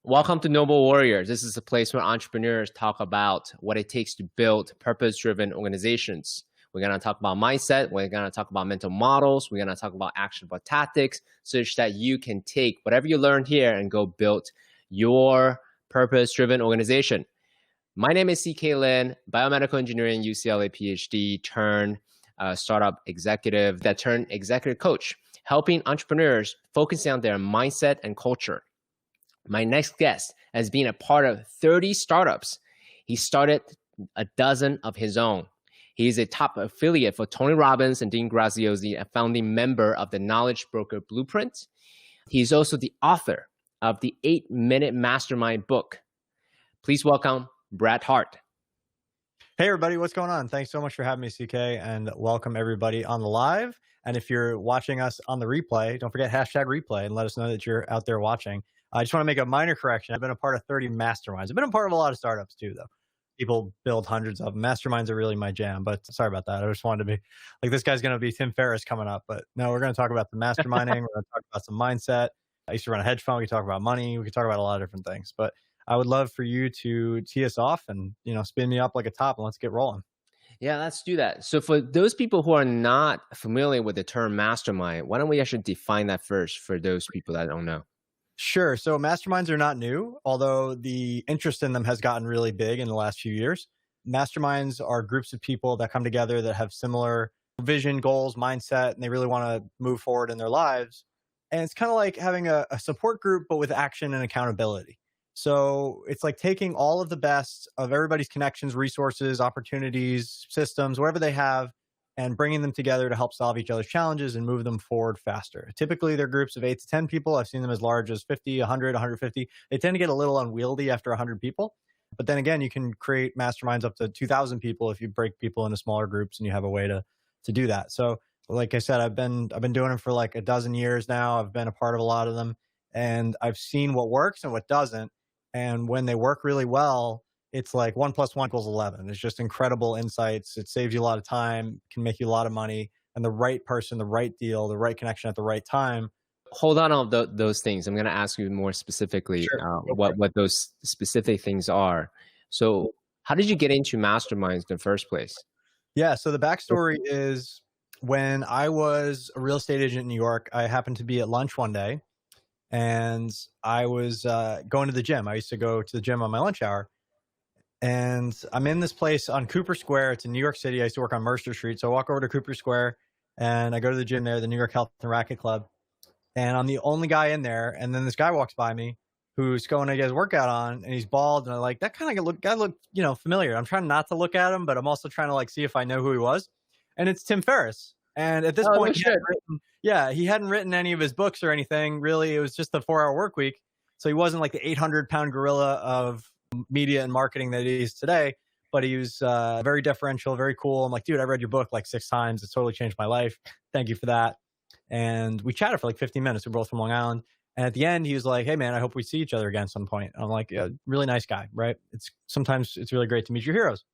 Welcome to Noble Warriors. This is a place where entrepreneurs talk about what it takes to build purpose-driven organizations. We're going to talk about mindset. We're going to talk about mental models. We're going to talk about actionable tactics such that you can take whatever you learned here and go build your purpose-driven organization. My name is CK Lin, biomedical engineering, UCLA PhD, turned startup executive that turned executive coach, helping entrepreneurs focusing on their mindset and culture. My next guest has been a part of 30 startups. He started a dozen of his own. He is a top affiliate for Tony Robbins and Dean Graziosi, a founding member of the Knowledge Broker Blueprint. He's also the author of the 8-Minute Mastermind book. Please welcome Brad Hart. Hey, everybody. What's going on? Thanks so much for having me, CK, and welcome everybody on the live. And if you're watching us on the replay, don't forget #replay and let us know that you're out there watching. I just want to make a minor correction. I've been a part of 30 masterminds. I've been a part of a lot of startups too, though. People build hundreds of them. Masterminds are really my jam, but sorry about that. I just wanted to be like, this guy's going to be Tim Ferriss coming up, but no, we're going to talk about the masterminding. We're going to talk about some mindset. I used to run a hedge fund. We can talk about money. We can talk about a lot of different things, but I would love for you to tee us off and, spin me up like a top and let's get rolling. Yeah, let's do that. So for those people who are not familiar with the term mastermind, why don't we actually define that first for those people that don't know? Sure. So masterminds are not new, although the interest in them has gotten really big in the last few years. Masterminds are groups of people that come together that have similar vision, goals, mindset, and they really want to move forward in their lives. And it's kind of like having a support group, but with action and accountability. So it's like taking all of the best of everybody's connections, resources, opportunities, systems, whatever they have, and bringing them together to help solve each other's challenges and move them forward faster. Typically, they're groups of 8 to 10 people. I've seen them as large as 50, 100, 150. They tend to get a little unwieldy after 100 people. But then again, you can create masterminds up to 2,000 people if you break people into smaller groups and you have a way to do that. So like I said, I've been doing it for like a dozen years now. I've been a part of a lot of them, and I've seen what works and what doesn't. And when they work really well, it's like 1 + 1 = 11. It's just incredible insights. It saves you a lot of time, can make you a lot of money, and the right person, the right deal, the right connection at the right time. Hold on those things. I'm going to ask you more specifically what those specific things are. So how did you get into masterminds in the first place? Yeah, so the backstory is when I was a real estate agent in New York, I happened to be at lunch one day, and I was going to the gym. I used to go to the gym on my lunch hour. And I'm in this place on Cooper Square. It's in New York City. I used to work on Mercer Street. So I walk over to Cooper Square and I go to the gym there, the New York Health and Racquet Club. And I'm the only guy in there. And then this guy walks by me who's going to get his workout on, and he's bald. And I'm like, that kind of guy looked, familiar. I'm trying not to look at him, but I'm also trying to see if I know who he was. And it's Tim Ferriss. And at this point, he hadn't written any of his books or anything. Really, it was just the 4-hour work week. So he wasn't like the 800-pound gorilla of media and marketing that he is today, but he was very deferential, very cool. I'm like, dude, I read your book like 6 times. It's totally changed my life. Thank you for that. And we chatted for like 15 minutes. We're both from Long Island. And at the end, he was like, hey man, I hope we see each other again at some point. And I'm like, yeah, really nice guy, right? Sometimes it's really great to meet your heroes.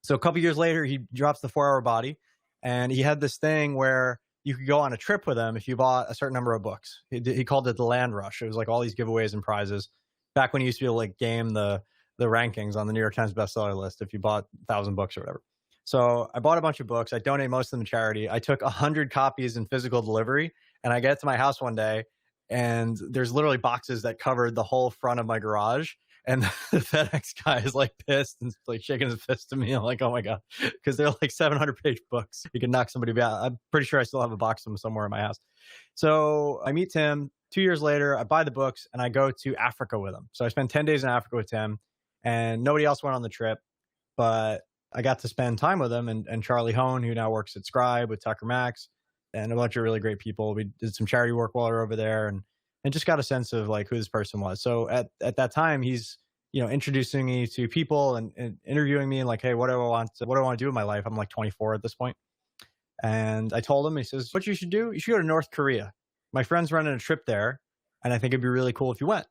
So a couple years later, he drops the 4-hour body, and he had this thing where you could go on a trip with him if you bought a certain number of books. He called it the Land Rush. It was like all these giveaways and prizes. Back when you used to be able to game the rankings on the New York Times bestseller list if you bought 1,000 books or whatever. So I bought a bunch of books. I donate most of them to charity. I took 100 copies in physical delivery, and I get to my house one day, and there's literally boxes that covered the whole front of my garage. And the FedEx guy is like pissed and like shaking his fist at me. I'm like, oh my God, because they're like 700-page books. You can knock somebody out. I'm pretty sure I still have a box of them somewhere in my house. So I meet Tim. 2 years later, I buy the books and I go to Africa with him. So I spent 10 days in Africa with Tim, and nobody else went on the trip, but I got to spend time with him and Charlie Hone, who now works at Scribe with Tucker Max, and a bunch of really great people. We did some charity work while we were over there, and just got a sense of like who this person was. So at that time, he's, introducing me to people and interviewing me and like, hey, what do I want to do in my life? I'm like 24 at this point. And I told him, he says, what you should do, you should go to North Korea. My friend's running a trip there, and I think it'd be really cool if you went.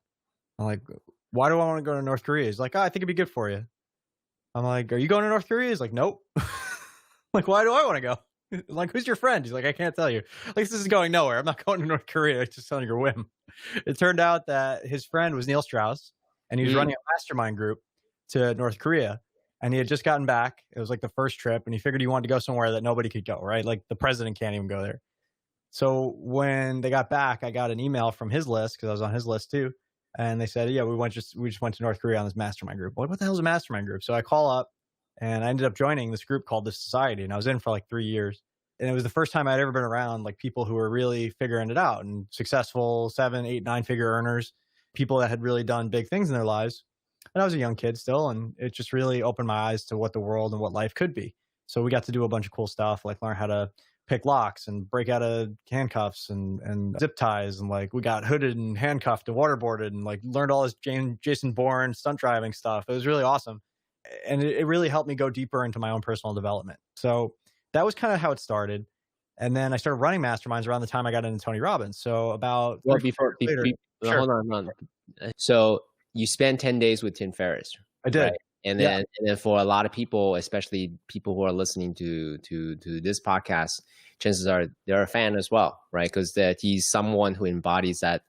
I'm like, why do I want to go to North Korea? He's like, I think it'd be good for you. I'm like, are you going to North Korea? He's like, nope. Like, why do I want to go? Like, who's your friend? He's like, I can't tell you. Like, this is going nowhere. I'm not going to North Korea. It's just on your whim. It turned out that his friend was Neil Strauss, and he was Mm, running a mastermind group to North Korea. And he had just gotten back. It was like the first trip, and he figured he wanted to go somewhere that nobody could go, right? Like the president can't even go there. So when they got back, I got an email from his list because I was on his list too. And they said, yeah, we just went to North Korea on this mastermind group. What the hell is a mastermind group? So I call up and I ended up joining this group called the Society. And I was in for like 3 years. And it was the first time I'd ever been around like people who were really figuring it out and successful 7, 8, 9 figure earners, people that had really done big things in their lives. And I was a young kid still. And it just really opened my eyes to what the world and what life could be. So we got to do a bunch of cool stuff, like learn how to pick locks and break out of handcuffs and zip ties. And like we got hooded and handcuffed and waterboarded and like learned all this Jason Bourne stunt driving stuff. It was really awesome. And it really helped me go deeper into my own personal development. So that was kind of how it started. And then I started running masterminds around the time I got into Tony Robbins. So about well, 3 years later, sure, hold on. So you spent 10 days with Tim Ferriss, I did. right? And Yeah. then for a lot of people, especially people who are listening to this podcast, chances are they're a fan as well, right? Because that he's someone who embodies that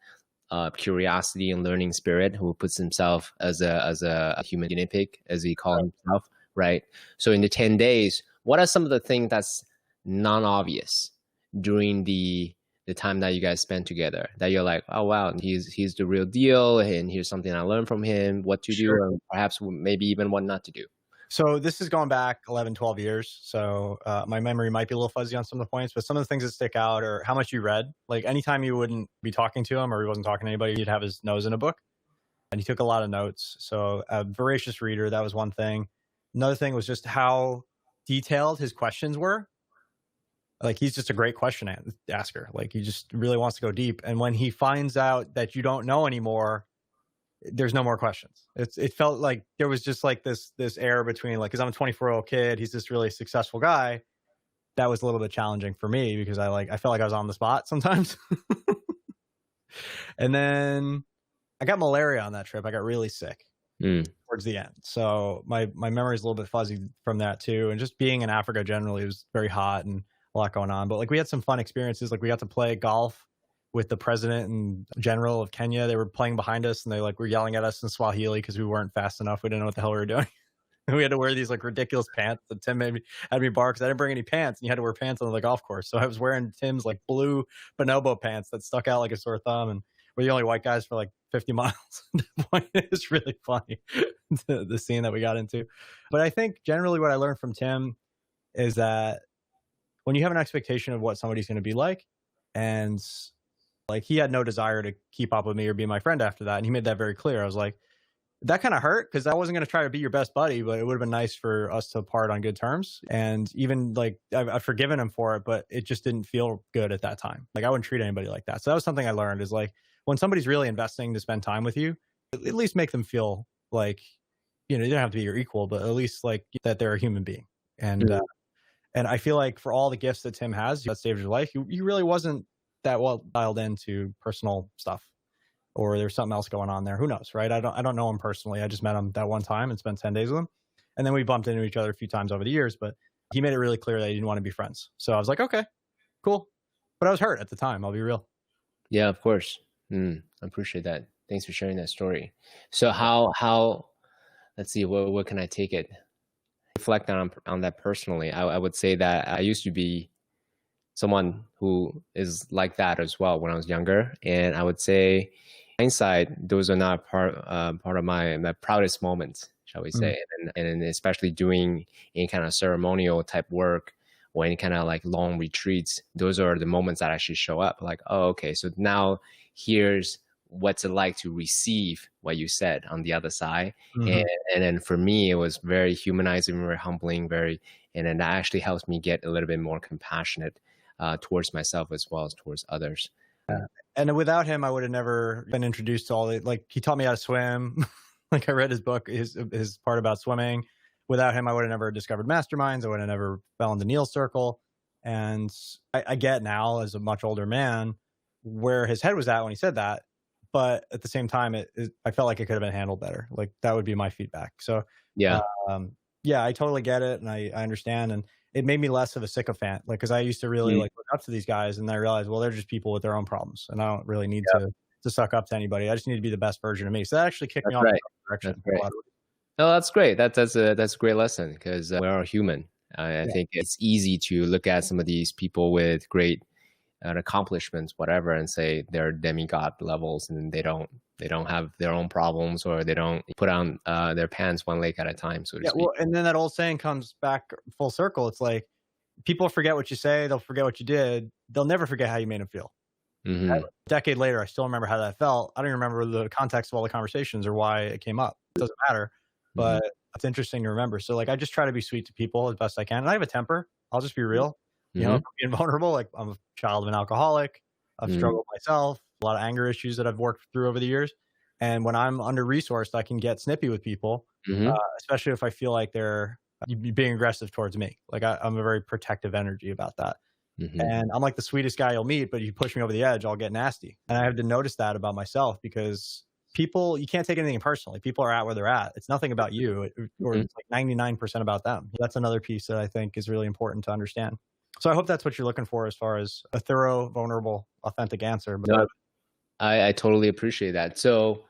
curiosity and learning spirit, who puts himself as a human guinea pig, as he calls himself, right? So in the 10 days, what are some of the things that's non-obvious during the time that you guys spent together that you're like, oh wow, he's the real deal, and here's something I learned from him, what to do, and perhaps maybe even what not to do? So this is going back 11, 12 years. So my memory might be a little fuzzy on some of the points, but some of the things that stick out are how much you read. Like anytime you wouldn't be talking to him or he wasn't talking to anybody, he'd have his nose in a book. And he took a lot of notes. So a voracious reader, that was one thing. Another thing was just how detailed his questions were. Like he's just a great question asker. Like he just really wants to go deep. And when he finds out that you don't know anymore, there's no more questions. It felt like there was just like this air between, like, because I'm a 24-year-old kid, he's this really successful guy. That was a little bit challenging for me because I felt like I was on the spot sometimes. And then I got malaria on that trip. I got really sick towards the end. So my memory is a little bit fuzzy from that too. And just being in Africa generally, it was very hot and a lot going on. But like we had some fun experiences. Like we got to play golf with the president and general of Kenya. They were playing behind us and they like were yelling at us in Swahili because we weren't fast enough. We didn't know what the hell we were doing. And we had to wear these like ridiculous pants that Tim had me borrow because I didn't bring any pants, and you had to wear pants on the golf course. So I was wearing Tim's like blue bonobo pants that stuck out like a sore thumb, and we're the only white guys for like 50 miles. It was really funny, the scene that we got into. But I think generally what I learned from Tim is that when you have an expectation of what somebody's going to be like, and like he had no desire to keep up with me or be my friend after that, and he made that very clear. I was like, that kind of hurt because I wasn't going to try to be your best buddy, but it would have been nice for us to part on good terms. And even like I've forgiven him for it, but it just didn't feel good at that time. Like I wouldn't treat anybody like that. So that was something I learned, is like when somebody's really investing to spend time with you, at least make them feel like, you know, you don't have to be your equal, but at least like that they're a human being. And I feel like for all the gifts that Tim has at that stage of your life, he really wasn't that well dialed into personal stuff. Or there's something else going on there. Who knows, right? I don't know him personally. I just met him that one time and spent 10 days with him. And then we bumped into each other a few times over the years, but he made it really clear that he didn't want to be friends. So I was like, okay, cool. But I was hurt at the time, I'll be real. Yeah, of course. I appreciate that. Thanks for sharing that story. So how let's see, what can I take it? Reflect on that personally. I would say that I used to be someone who is like that as well when I was younger. And I would say, hindsight, those are not part of my proudest moments, shall we say. And especially doing any kind of ceremonial type work or any kind of like long retreats, those are the moments that actually show up like, oh, okay, so now here's what's it like to receive what you said on the other side. And then for me, it was very humanizing, very humbling, and then that actually helps me get a little bit more compassionate towards myself as well as towards others. And without him, I would have never been introduced to all the, like, he taught me how to swim. Like I read his book, his part about swimming. Without him, I would have never discovered Masterminds. I would have never fell into Neil's circle. And I get now, as a much older man, where his head was at when he said that. But at the same time, I felt like it could have been handled better. Like that would be my feedback. So yeah, I totally get it. And I understand. And it made me less of a sycophant. Like, cause I used to really Mm, like look up to these guys, and I realized, well, they're just people with their own problems, and I don't really need yeah, to suck up to anybody. I just need to be the best version of me. So that actually kicked me that's off in right. the right That's direction in a great. lot of ways. No, that's great. That's a great lesson because we're all human. I Yeah. think it's easy to look at some of these people with great accomplishments, whatever, and say they're demigod levels, and they don't have their own problems, or they don't put on their pants one leg at a time, so to Yeah. speak. Well, and then that old saying comes back full circle. It's like people forget what you say, they'll forget what you did, they'll never forget how you made them feel. Hmm. A decade later, I still remember how that felt. I don't even remember the context of all the conversations or why it came up. It doesn't matter, Hmm. but it's interesting to remember. So, like, I just try to be sweet to people as best I can. And I have a temper. I'll just be real. You know, if Hmm. I'm being vulnerable, like, I'm a child of an alcoholic. I've Hmm. struggled myself, a lot of anger issues that I've worked through over the years. And when I'm under resourced, I can get snippy with people, Hmm. especially if I feel like they're being aggressive towards me. Like, I'm a very protective energy about that. Hmm. And I'm like the sweetest guy you'll meet, but if you push me over the edge, I'll get nasty. And I have to notice that about myself, because people, you can't take anything personally. People are at where they're at. It's nothing about you, or Hmm. it's like 99% about them. That's another piece that I think is really important to understand. So I hope that's what you're looking for as far as a thorough, vulnerable, authentic answer. But No, I totally appreciate that. So,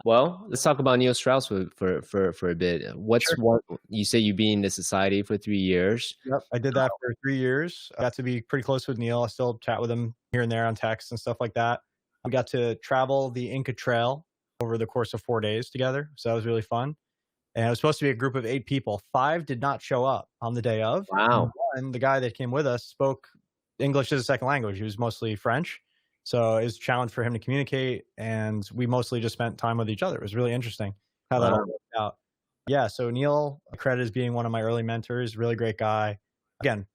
well, let's talk about Neil Strauss for a bit. What's sure. one you say you've been in the society for 3 years? Yep. I did that for 3 years. I got to be pretty close with Neil. I still chat with him here and there on text and stuff like that. We got to travel the Inca Trail over the course of 4 days together. So that was really fun. And it was supposed to be a group of 8 people. Five did not show up on the day of. And Wow. one, the guy that came with us, spoke English as a second language. He was mostly French. So it was a challenge for him to communicate. And we mostly just spent time with each other. It was really interesting how that all Wow. worked out. Yeah. So Neil, credit as being one of my early mentors, really great guy. Again,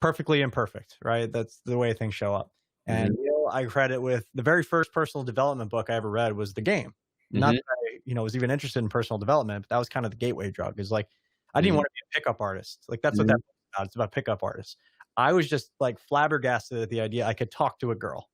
perfectly imperfect, right? That's the way things show up. And Hmm. Neil, I credit with the very first personal development book I ever read was The Game. Not Hmm. that I, was even interested in personal development, but that was kind of the gateway drug. Is like, I didn't Hmm. want to be a pickup artist. Like, that's what Hmm. that's about. It's about pickup artists. I was just like flabbergasted at the idea I could talk to a girl.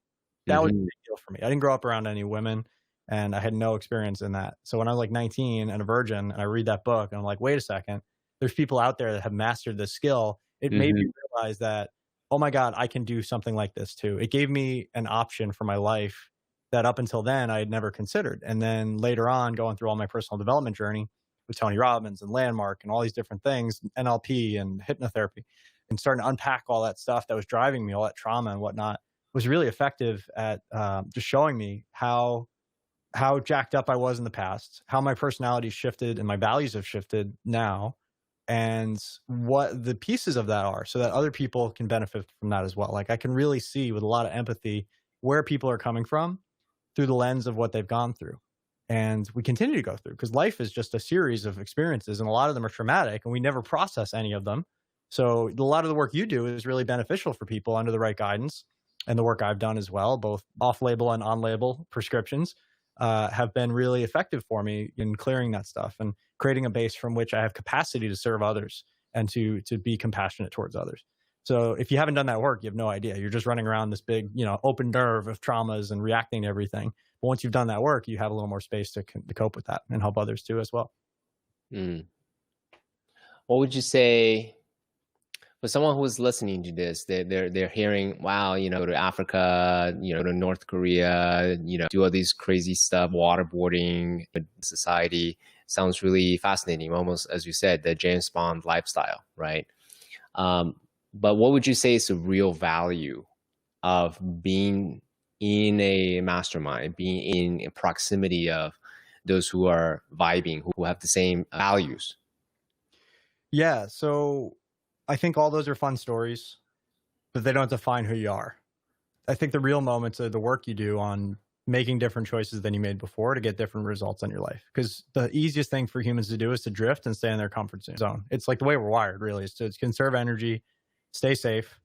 That was a Hmm. big deal for me. I didn't grow up around any women, and I had no experience in that. So when I was like 19 and a virgin, and I read that book, and I'm like, wait a second, there's people out there that have mastered this skill. It made me Hmm. realize that, oh my God, I can do something like this too. It gave me an option for my life that up until then I had never considered. And then later on, going through all my personal development journey with Tony Robbins and Landmark and all these different things, NLP and hypnotherapy, and starting to unpack all that stuff that was driving me, all that trauma and whatnot, was really effective at just showing me how jacked up I was in the past, how my personality shifted and my values have shifted now, and what the pieces of that are, so that other people can benefit from that as well. Like, I can really see with a lot of empathy where people are coming from through the lens of what they've gone through. And we continue to go through, because life is just a series of experiences, and a lot of them are traumatic, and we never process any of them. So a lot of the work you do is really beneficial for people under the right guidance. And the work I've done as well, both off label and on label prescriptions, have been really effective for me in clearing that stuff and creating a base from which I have capacity to serve others and to be compassionate towards others. So if you haven't done that work, you have no idea. You're just running around this big, open nerve of traumas and reacting to everything. But once you've done that work, you have a little more space to cope with that and help others too as well. Mm. What would you say for someone who's listening to this? They're hearing, wow, go to Africa, to North Korea, do all these crazy stuff, waterboarding, society sounds really fascinating. Almost, as you said, the James Bond lifestyle, right? Um, but what would you say is the real value of being in a mastermind, being in proximity of those who are vibing, who have the same values? Yeah. So I think all those are fun stories, but they don't define who you are. I think the real moments are the work you do on making different choices than you made before to get different results in your life. Because the easiest thing for humans to do is to drift and stay in their comfort zone. It's like the way we're wired, really, is to conserve energy, stay safe.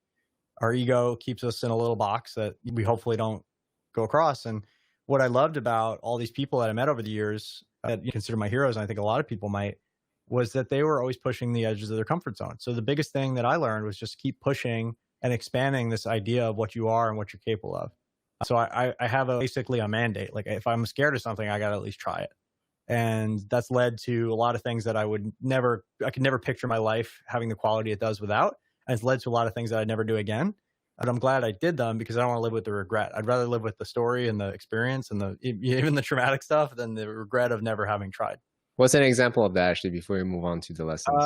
Our ego keeps us in a little box that we hopefully don't go across. And what I loved about all these people that I met over the years that you consider my heroes, and I think a lot of people might, was that they were always pushing the edges of their comfort zone. So the biggest thing that I learned was just keep pushing and expanding this idea of what you are and what you're capable of. So I have basically a mandate. Like, if I'm scared of something, I got to at least try it. And that's led to a lot of things that I could never picture my life having the quality it does without. And it's led to a lot of things that I'd never do again. And I'm glad I did them because I don't want to live with the regret. I'd rather live with the story and the experience and even the traumatic stuff than the regret of never having tried. What's an example of that, actually, before we move on to the lessons?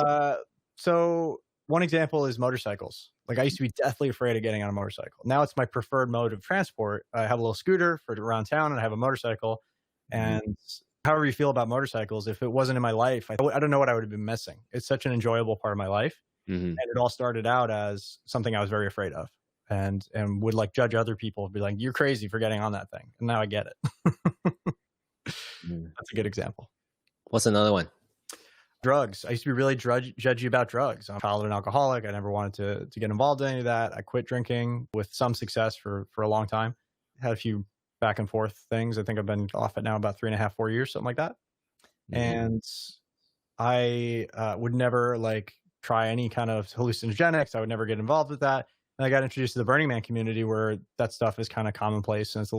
So one example is motorcycles. Like, I used to be deathly afraid of getting on a motorcycle. Now it's my preferred mode of transport. I have a little scooter for around town, and I have a motorcycle. And however you feel about motorcycles, if it wasn't in my life, I don't know what I would have been missing. It's such an enjoyable part of my life. And it all started out as something I was very afraid of, and would like judge other people, be like, you're crazy for getting on that thing. And now I get it. That's a good example. What's another one? Drugs. I used to be really judgy about drugs. I'm a childhood alcoholic. I never wanted to get involved in any of that. I quit drinking with some success for a long time. Had a few back and forth things. I think I've been off it now about 3.5, 4 years, something like that. And I would never like try any kind of hallucinogenics. I would never get involved with that. And I got introduced to the Burning Man community, where that stuff is kind of commonplace, and it's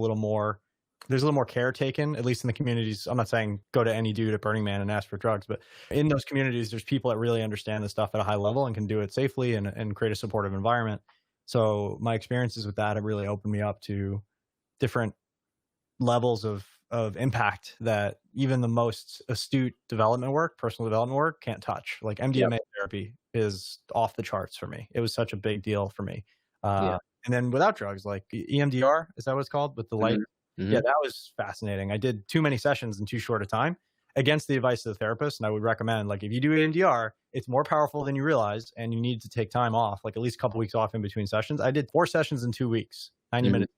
there's a little more care taken, at least in the communities. I'm not saying go to any dude at Burning Man and ask for drugs, but in those communities, there's people that really understand the stuff at a high level and can do it safely and create a supportive environment. So my experiences with that have really opened me up to different levels of impact that even the most astute personal development work can't touch. Like MDMA therapy is off the charts for me. It was such a big deal for me. And then without drugs, like EMDR, is that what it's called? With the light? Yeah, that was fascinating. I did too many sessions in too short a time against the advice of the therapist. And I would recommend, like, if you do EMDR, it's more powerful than you realize, and you need to take time off, like at least a couple weeks off in between sessions. I did 4 sessions in 2 weeks, 90 minutes,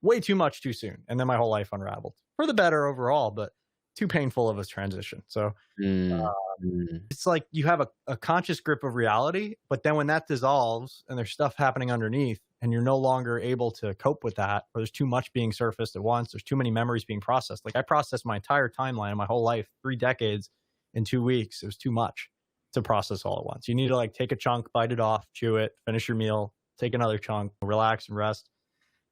way too much too soon. And then my whole life unraveled for the better overall, but too painful of a transition. So it's like you have a conscious grip of reality, but then when that dissolves and there's stuff happening underneath, and you're no longer able to cope with that, or there's too much being surfaced at once, there's too many memories being processed. Like, I processed my entire timeline of my whole life, 3 decades, in 2 weeks. It was too much to process all at once. You need to like take a chunk, bite it off, chew it, finish your meal, take another chunk, relax and rest.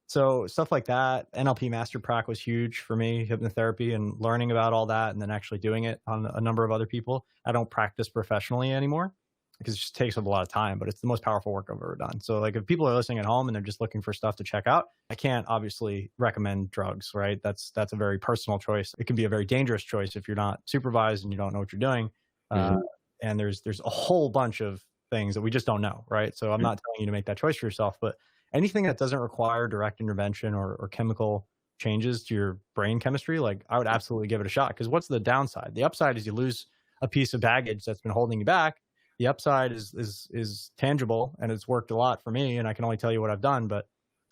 So stuff like that. NLP Master Prac was huge for me, hypnotherapy, and learning about all that, and then actually doing it on a number of other people. I don't practice professionally anymore because it just takes up a lot of time, but it's the most powerful work I've ever done. So like, if people are listening at home and they're just looking for stuff to check out, I can't obviously recommend drugs, right? That's a very personal choice. It can be a very dangerous choice if you're not supervised and you don't know what you're doing. And there's a whole bunch of things that we just don't know, right? So I'm not telling you to make that choice for yourself, but anything that doesn't require direct intervention or chemical changes to your brain chemistry, like, I would absolutely give it a shot. Because what's the downside? The upside is you lose a piece of baggage that's been holding you back. The upside is tangible, and it's worked a lot for me, and I can only tell you what I've done, but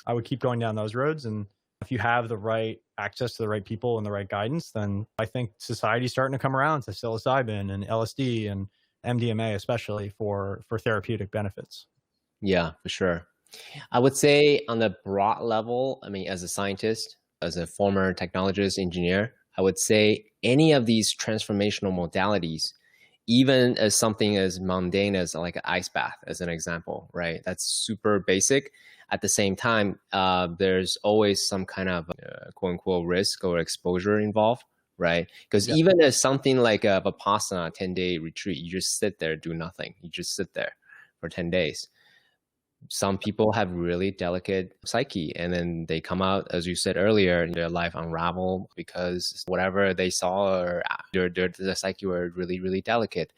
I would keep going down those roads. And if you have the right access to the right people and the right guidance, then I think society's starting to come around to psilocybin and LSD and MDMA, especially for therapeutic benefits. Yeah, for sure. I would say on the broad level, I mean, as a scientist, as a former technologist, engineer, I would say any of these transformational modalities, even as something as mundane as like an ice bath, as an example, right? That's super basic. At the same time, there's always some kind of quote unquote risk or exposure involved, right? Because even as something like a Vipassana 10-day retreat, you just sit there, do nothing. You just sit there for 10 days. Some people have really delicate psyche, and then they come out, as you said earlier, their life unravel because whatever they saw or their psyche were really, really delicate.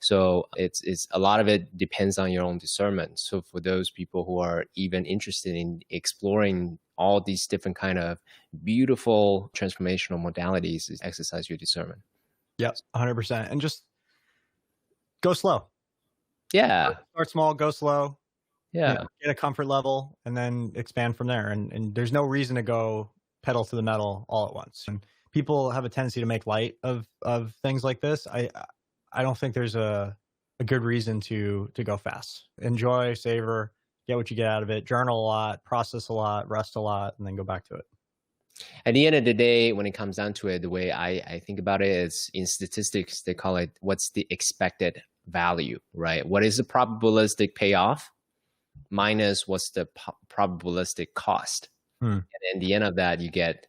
So it's a lot of it depends on your own discernment. So for those people who are even interested in exploring all these different kind of beautiful transformational modalities, is exercise your discernment. Yep, 100%. And just go slow. Yeah. Start small, go slow. Yeah. You know, get a comfort level and then expand from there. And there's no reason to go pedal to the metal all at once. And people have a tendency to make light of things like this. I don't think there's a good reason to go fast. Enjoy, savor, get what you get out of it, journal a lot, process a lot, rest a lot, and then go back to it. At the end of the day, when it comes down to it, the way I think about it is, in statistics, they call it what's the expected value, right? What is the probabilistic payoff minus what's the probabilistic cost? And at the end of that, you get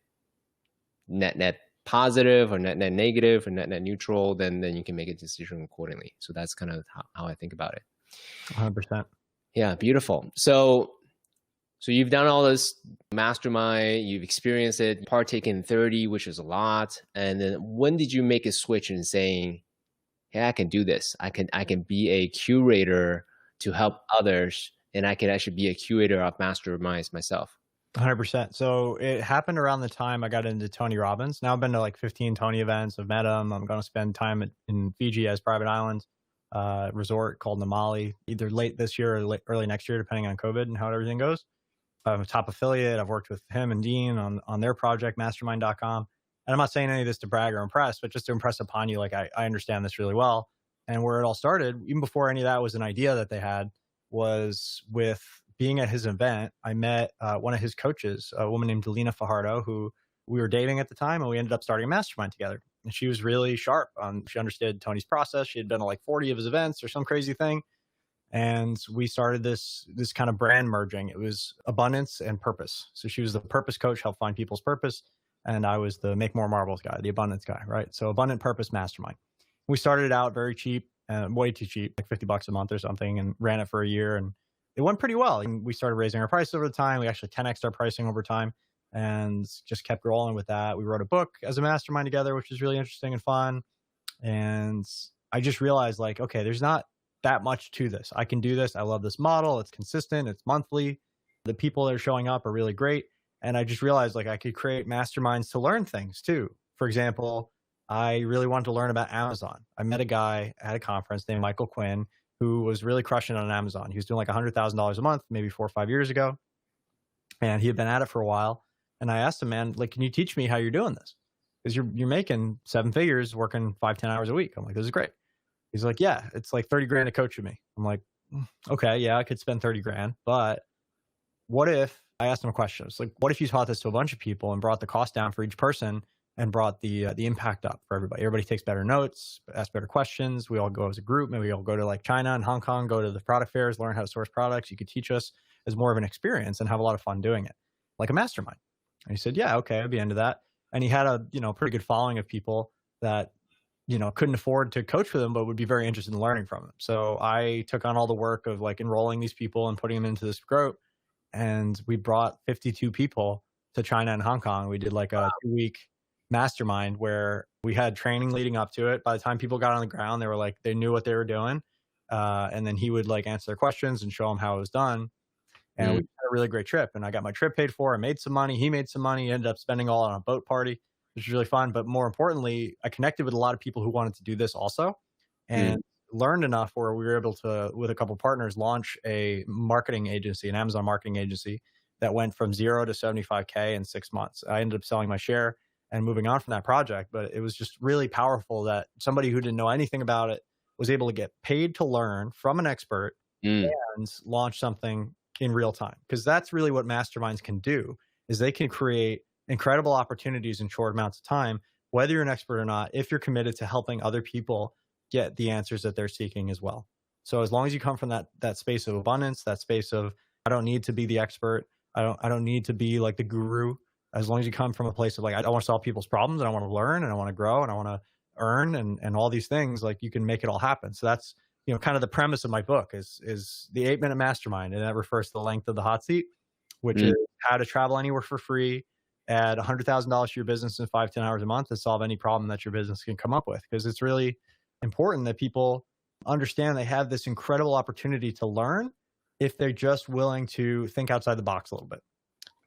net positive or net negative or net neutral, then you can make a decision accordingly. So that's kind of how I think about it. 100%. Yeah, beautiful. So you've done all this mastermind, you've experienced it, partaken in 30, which is a lot. And then when did you make a switch in saying, hey, I can do this. I can be a curator to help others, and I can actually be a curator of masterminds myself? 100%. So it happened around the time I got into Tony Robbins. Now I've been to like 15 Tony events. I've met him. I'm going to spend time in Fiji as private island resort called Namali, either late this year or early next year, depending on COVID and how everything goes. I'm a top affiliate. I've worked with him and Dean on their project, mastermind.com. And I'm not saying any of this to brag or impress, but just to impress upon you, like I understand this really well. And where it all started, even before any of that was an idea that they had, was with being at his event. I met one of his coaches, a woman named Delina Fajardo, who we were dating at the time, and we ended up starting a mastermind together. And she was really sharp. She understood Tony's process. She had been to like 40 of his events or some crazy thing. And we started this kind of brand merging. It was abundance and purpose. So she was the purpose coach, help find people's purpose. And I was the make more marbles guy, the abundance guy, right? So abundant purpose mastermind. We started it out very cheap, way too cheap, like $50 a month or something, and ran it for a year. And it went pretty well. And we started raising our price over the time. We actually 10x'd our pricing over time and just kept rolling with that. We wrote a book as a mastermind together, which was really interesting and fun. And I just realized like, okay, there's not that much to this. I can do this. I love this model. It's consistent. It's monthly. The people that are showing up are really great. And I just realized like I could create masterminds to learn things too. For example, I really wanted to learn about Amazon. I met a guy at a conference named Michael Quinn who was really crushing on Amazon. He was doing like $100,000 a month, maybe 4 or 5 years ago. And he had been at it for a while. And I asked him, man, like, can you teach me how you're doing this? Because you're making 7 figures working 5-10 hours a week. I'm like, this is great. He's like, yeah, it's like 30 grand to coach with me. I'm like, okay, yeah, I could spend 30 grand, but what if I asked him a question? It's like, what if you taught this to a bunch of people and brought the cost down for each person and brought the impact up for everybody? Everybody takes better notes, asks better questions. We all go as a group. Maybe we all go to like China and Hong Kong, go to the product fairs, learn how to source products. You could teach us as more of an experience and have a lot of fun doing it, like a mastermind. And he said, yeah, okay, I'd be into that. And he had a pretty good following of people that couldn't afford to coach with him, but would be very interested in learning from him. So I took on all the work of like enrolling these people and putting them into this group. And we brought 52 people to China and Hong Kong. We did like a 2-week mastermind where we had training leading up to it. By the time people got on the ground, they were like, they knew what they were doing. And then he would like answer their questions and show them how it was done. And we had a really great trip. And I got my trip paid for. I made some money. He made some money. He ended up spending all on a boat party, which was really fun. But more importantly, I connected with a lot of people who wanted to do this also, and learned enough where we were able to, with a couple of partners, launch a marketing agency, an Amazon marketing agency that went from 0 to 75K in 6 months. I ended up selling my share and moving on from that project. But it was just really powerful that somebody who didn't know anything about it was able to get paid to learn from an expert and launch something in real time. Because that's really what masterminds can do, is they can create incredible opportunities in short amounts of time, whether you're an expert or not, if you're committed to helping other people get the answers that they're seeking as well. So as long as you come from that space of abundance, that space of, I don't need to be the expert. I don't need to be like the guru. As long as you come from a place of like, I want to solve people's problems and I want to learn and I want to grow and I want to earn and all these things, like you can make it all happen. So that's, kind of the premise of my book is the 8-minute mastermind. And that refers to the length of the hot seat, which is how to travel anywhere for free, add $100,000 to your business in 5-10 hours a month and solve any problem that your business can come up with. Because it's really important that people understand they have this incredible opportunity to learn if they're just willing to think outside the box a little bit.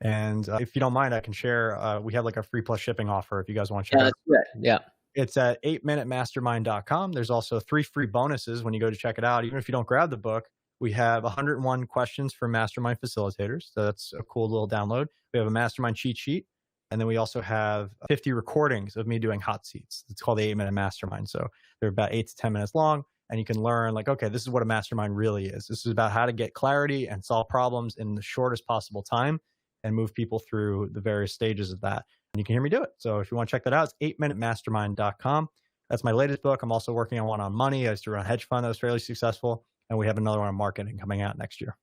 And if you don't mind, I can share, we have like a free plus shipping offer if you guys want to check it out. That's good. Yeah. It's at 8minutemastermind.com. There's also 3 free bonuses when you go to check it out. Even if you don't grab the book, we have 101 questions for mastermind facilitators. So that's a cool little download. We have a mastermind cheat sheet. And then we also have 50 recordings of me doing hot seats. It's called the 8-minute mastermind. So they're about 8 to 10 minutes long. And you can learn like, okay, this is what a mastermind really is. This is about how to get clarity and solve problems in the shortest possible time and move people through the various stages of that. And you can hear me do it. So if you want to check that out, it's 8minutemastermind.com. That's my latest book. I'm also working on one on money. I used to run a hedge fund that was fairly successful. And we have another one on marketing coming out next year.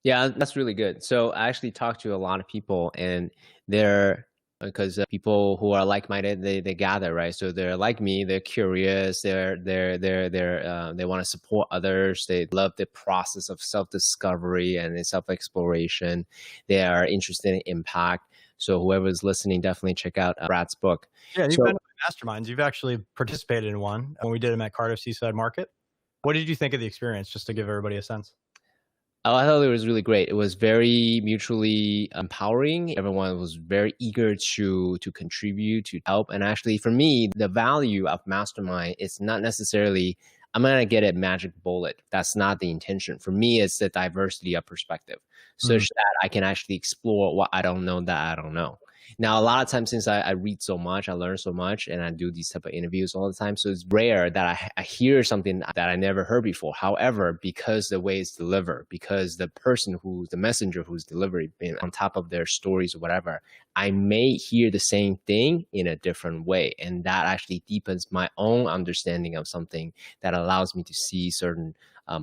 Yeah, that's really good. So I actually talked to a lot of people and they're because people who are like-minded, they gather, right? So they're like me, they're curious, they want to support others, they love the process of self-discovery and self-exploration, they are interested in impact. So whoever's listening, definitely check out Brad's book. Yeah, you've been So to masterminds. You've actually participated in one when we did them at Cardiff Seaside Market. What did you think of the experience, just to give everybody a sense? oh, I thought it was really great. It was very mutually empowering. Everyone was very eager to contribute, to help. And actually, for me, the value of Mastermind is not necessarily I'm gonna get a magic bullet. That's not the intention. For me, it's the diversity of perspective, Mm. such that I can actually explore what I don't know that I don't know. Now, a lot of times since I read so much, I learn so much, and I do these type of interviews all the time. So it's rare that I hear something that I never heard before. However, because the way it's delivered, because the person who's the messenger who's delivering on top of their stories or whatever, I may hear the same thing in a different way. And that actually deepens my own understanding of something that allows me to see certain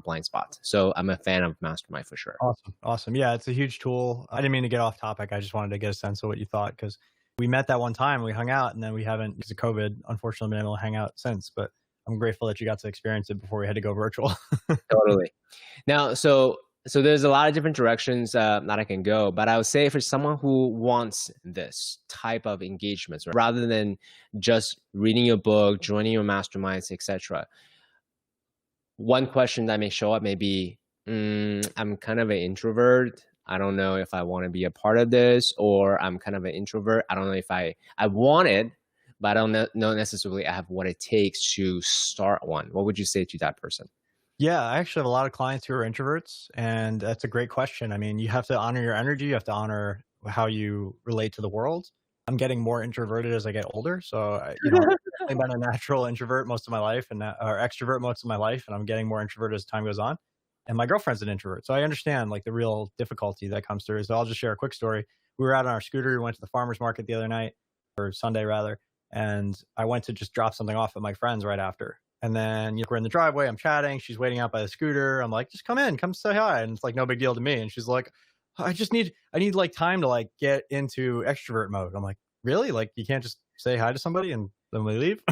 blind spots. So I'm a fan of Mastermind for sure. Awesome. Awesome. Yeah, it's a huge tool. I didn't mean to get off topic. I just wanted to get a sense of what you thought, because we met that one time, we hung out, and then we haven't, because of COVID, unfortunately, been able to hang out since. But I'm grateful that you got to experience it before we had to go virtual. Totally. Now, so there's a lot of different directions that I can go, but I would say for someone who wants this type of engagements, right, rather than just reading your book, joining your masterminds, etc., one question that may show up may be, I'm kind of an introvert. I don't know if I want to be a part of this, or I'm kind of an introvert. I don't know if I want it, but I don't know necessarily I have what it takes to start one. What would you say to that person? Yeah, I actually have a lot of clients who are introverts, and that's a great question. I mean, you have to honor your energy, you have to honor how you relate to the world. I'm getting more introverted as I get older, so I've been a natural introvert most of my life, or extrovert most of my life, and I'm getting more introverted as time goes on. And my girlfriend's an introvert, so I understand like the real difficulty that comes through. So I'll just share a quick story. We were out on our scooter. We went to the farmers market the other night, or Sunday rather, and I went to just drop something off at my friend's right after. And then we're in the driveway. I'm chatting. She's waiting out by the scooter. I'm like, just come in, come say hi. And it's like no big deal to me. And she's like, I need like time to like get into extrovert mode. I'm like, really? Like you can't just say hi to somebody and then we leave?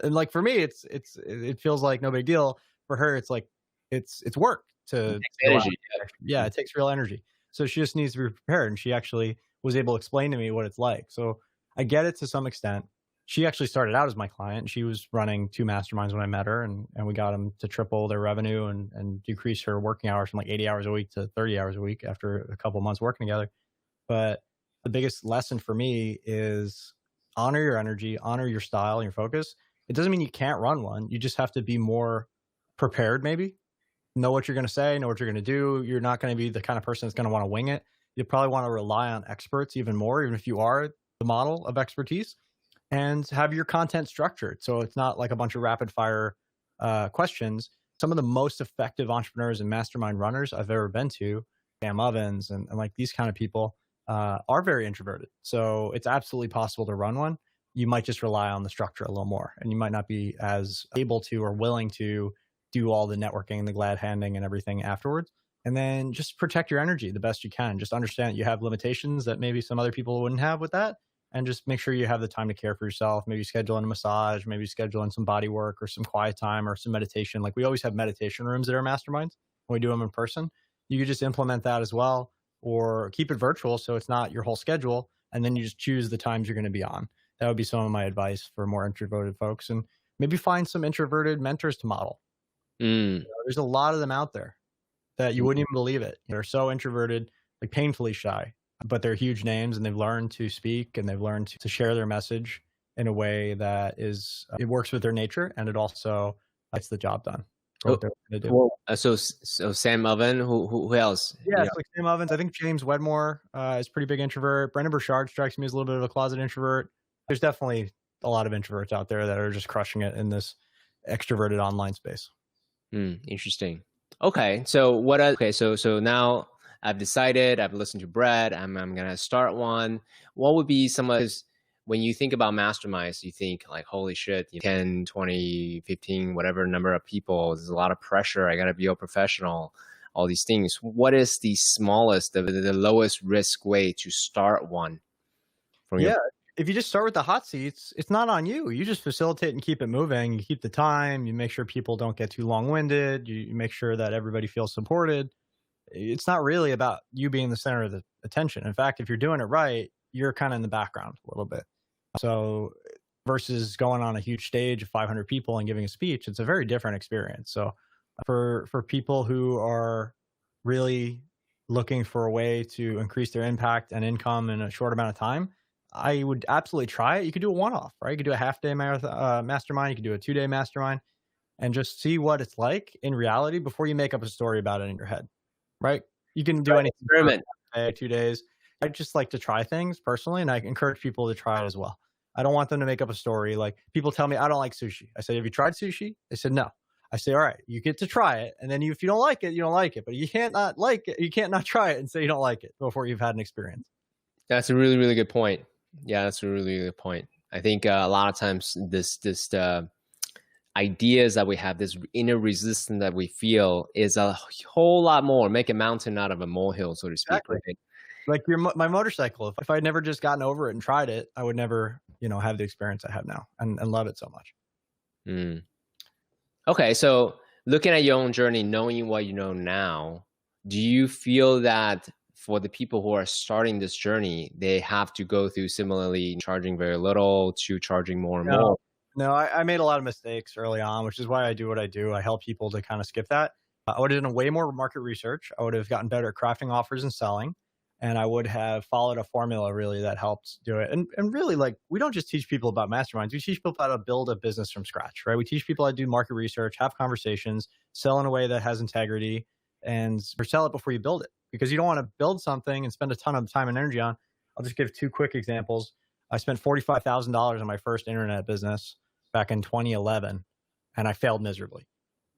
And like for me, it feels like no big deal. For her, it's like it's work to go out. Energy. Yeah, it takes real energy. So she just needs to be prepared. And she actually was able to explain to me what it's like. So I get it to some extent. She actually started out as my client. She was running 2 masterminds when I met her, and we got them to triple their revenue and decrease her working hours from like 80 hours a week to 30 hours a week after a couple months working together. But the biggest lesson for me is honor your energy, honor your style and your focus. It doesn't mean you can't run one. You just have to be more prepared, maybe. Know what you're going to say, know what you're going to do. You're not going to be the kind of person that's going to want to wing it. You probably want to rely on experts even more, even if you are the model of expertise, and have your content structured. So it's not like a bunch of rapid fire questions. Some of the most effective entrepreneurs and mastermind runners I've ever been to, Sam Ovens and like these kind of people, are very introverted. So it's absolutely possible to run one. You might just rely on the structure a little more, and you might not be as able to or willing to do all the networking, the glad handing and everything afterwards. And then just protect your energy the best you can. Just understand that you have limitations that maybe some other people wouldn't have with that. And just make sure you have the time to care for yourself. Maybe schedule in a massage, maybe schedule in some body work or some quiet time or some meditation. Like we always have meditation rooms at our masterminds when we do them in person. You could just implement that as well, or keep it virtual so it's not your whole schedule. And then you just choose the times you're going to be on. That would be some of my advice for more introverted folks. And maybe find some introverted mentors to model. There's a lot of them out there that you wouldn't even believe it. They're so introverted, like painfully shy, but they're huge names, and they've learned to speak and they've learned to share their message in a way that is, it works with their nature, and it also gets the job done. Oh, well, so Sam Oven, who else? Yeah, it's like Sam Ovens. I think James Wedmore is a pretty big introvert. Brendan Burchard strikes me as a little bit of a closet introvert. There's definitely a lot of introverts out there that are just crushing it in this extroverted online space. Interesting. Okay, so what? Okay, so now I've decided. I've listened to Brad. I'm gonna start one. What would be some of? When you think about masterminds, you think like, holy shit, 10, 20, 15, whatever number of people. There's a lot of pressure. I gotta be a professional. All these things. What is the smallest, the lowest risk way to start one? Yeah, if you just start with the hot seats, it's not on you. You just facilitate and keep it moving. You keep the time. You make sure people don't get too long-winded. You make sure that everybody feels supported. It's not really about you being the center of the attention. In fact, if you're doing it right, you're kind of in the background a little bit. So versus going on a huge stage of 500 people and giving a speech, it's a very different experience. So for people who are really looking for a way to increase their impact and income in a short amount of time, I would absolutely try it. You could do a one-off, right? You could do a half-day mastermind. You could do a 2-day mastermind and just see what it's like in reality before you make up a story about it in your head, right? You can do anything. Experiment. 2 days. I just like to try things personally, and I encourage people to try it as well. I don't want them to make up a story. Like people tell me, I don't like sushi. I say, have you tried sushi? They said, no. I say, all right, you get to try it. And then if you don't like it, you don't like it. But you can't not like it. You can't not try it and say you don't like it before you've had an experience. That's a really, really good point. Yeah, that's a really, really good point. I think a lot of times this ideas that we have, this inner resistance that we feel is a whole lot more. Make a mountain out of a molehill, so to speak. Exactly. Right? Like my motorcycle. If I'd never just gotten over it and tried it, I would never, have the experience I have now and love it so much. Mm. Okay, so looking at your own journey, knowing what you know now, do you feel that for the people who are starting this journey, they have to go through similarly charging very little to charging more and more? No, I made a lot of mistakes early on, which is why I do what I do. I help people to kind of skip that. I would have done way more market research. I would have gotten better at crafting offers and selling. And I would have followed a formula really that helped do it. And really, like, we don't just teach people about masterminds. We teach people how to build a business from scratch, right? We teach people how to do market research, have conversations, sell in a way that has integrity, and or sell it before you build it. Because you don't want to build something and spend a ton of time and energy on. I'll just give 2 quick examples. I spent $45,000 on my first internet business back in 2011, and I failed miserably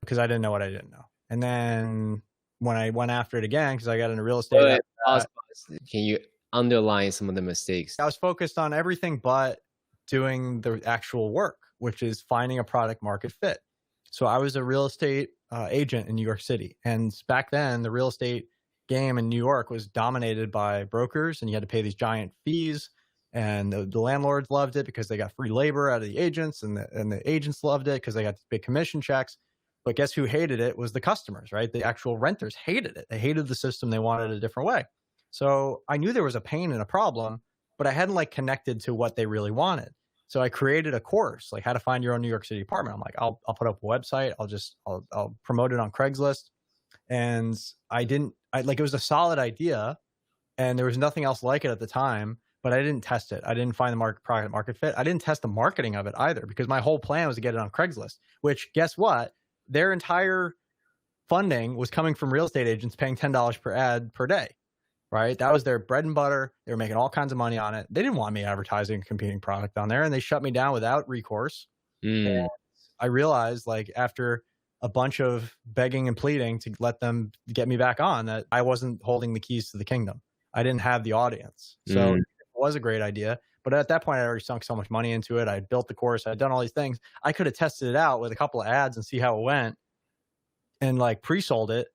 because I didn't know what I didn't know. And then when I went after it again, because I got into real estate. Can you underline some of the mistakes? I was focused on everything but doing the actual work, which is finding a product market fit. So I was a real estate agent in New York City. And back then, the real estate game in New York was dominated by brokers, and you had to pay these giant fees. And the landlords loved it because they got free labor out of the agents, and the agents loved it because they got big commission checks. But guess who hated it was the customers, right? The actual renters hated it. They hated the system. They wanted it a different way. So I knew there was a pain and a problem, but I hadn't connected to what they really wanted. So I created a course, like how to find your own New York City apartment. I'm like, I'll put up a website. I'll promote it on Craigslist. And it was a solid idea, and there was nothing else like it at the time, but I didn't test it. I didn't find the product market fit. I didn't test the marketing of it either, because my whole plan was to get it on Craigslist, which, guess what? Their entire funding was coming from real estate agents paying $10 per ad per day. Right? That was their bread and butter. They were making all kinds of money on it. They didn't want me advertising a competing product on there, and they shut me down without recourse. And I realized, after a bunch of begging and pleading to let them get me back on, that I wasn't holding the keys to the kingdom. I didn't have the audience. So it was a great idea. But at that point, I already sunk so much money into it. I had built the course. I had done all these things. I could have tested it out with a couple of ads and see how it went, and pre-sold it,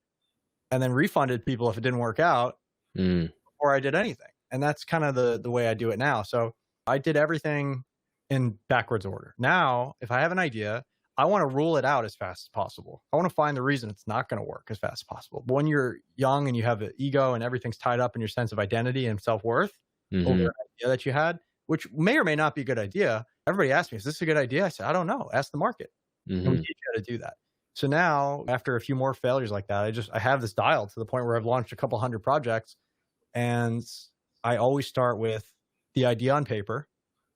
and then refunded people if it didn't work out. Before I did anything. And that's kind of the way I do it now. So I did everything in backwards order. Now, if I have an idea, I want to rule it out as fast as possible. I want to find the reason it's not going to work as fast as possible. But when you're young and you have an ego and everything's tied up in your sense of identity and self-worth over an idea that you had, which may or may not be a good idea. Everybody asks me, is this a good idea? I said, I don't know. Ask the market. And we teach you how to do that. So now, after a few more failures like that, I have this dialed to the point where I've launched a couple hundred projects, and I always start with the idea on paper,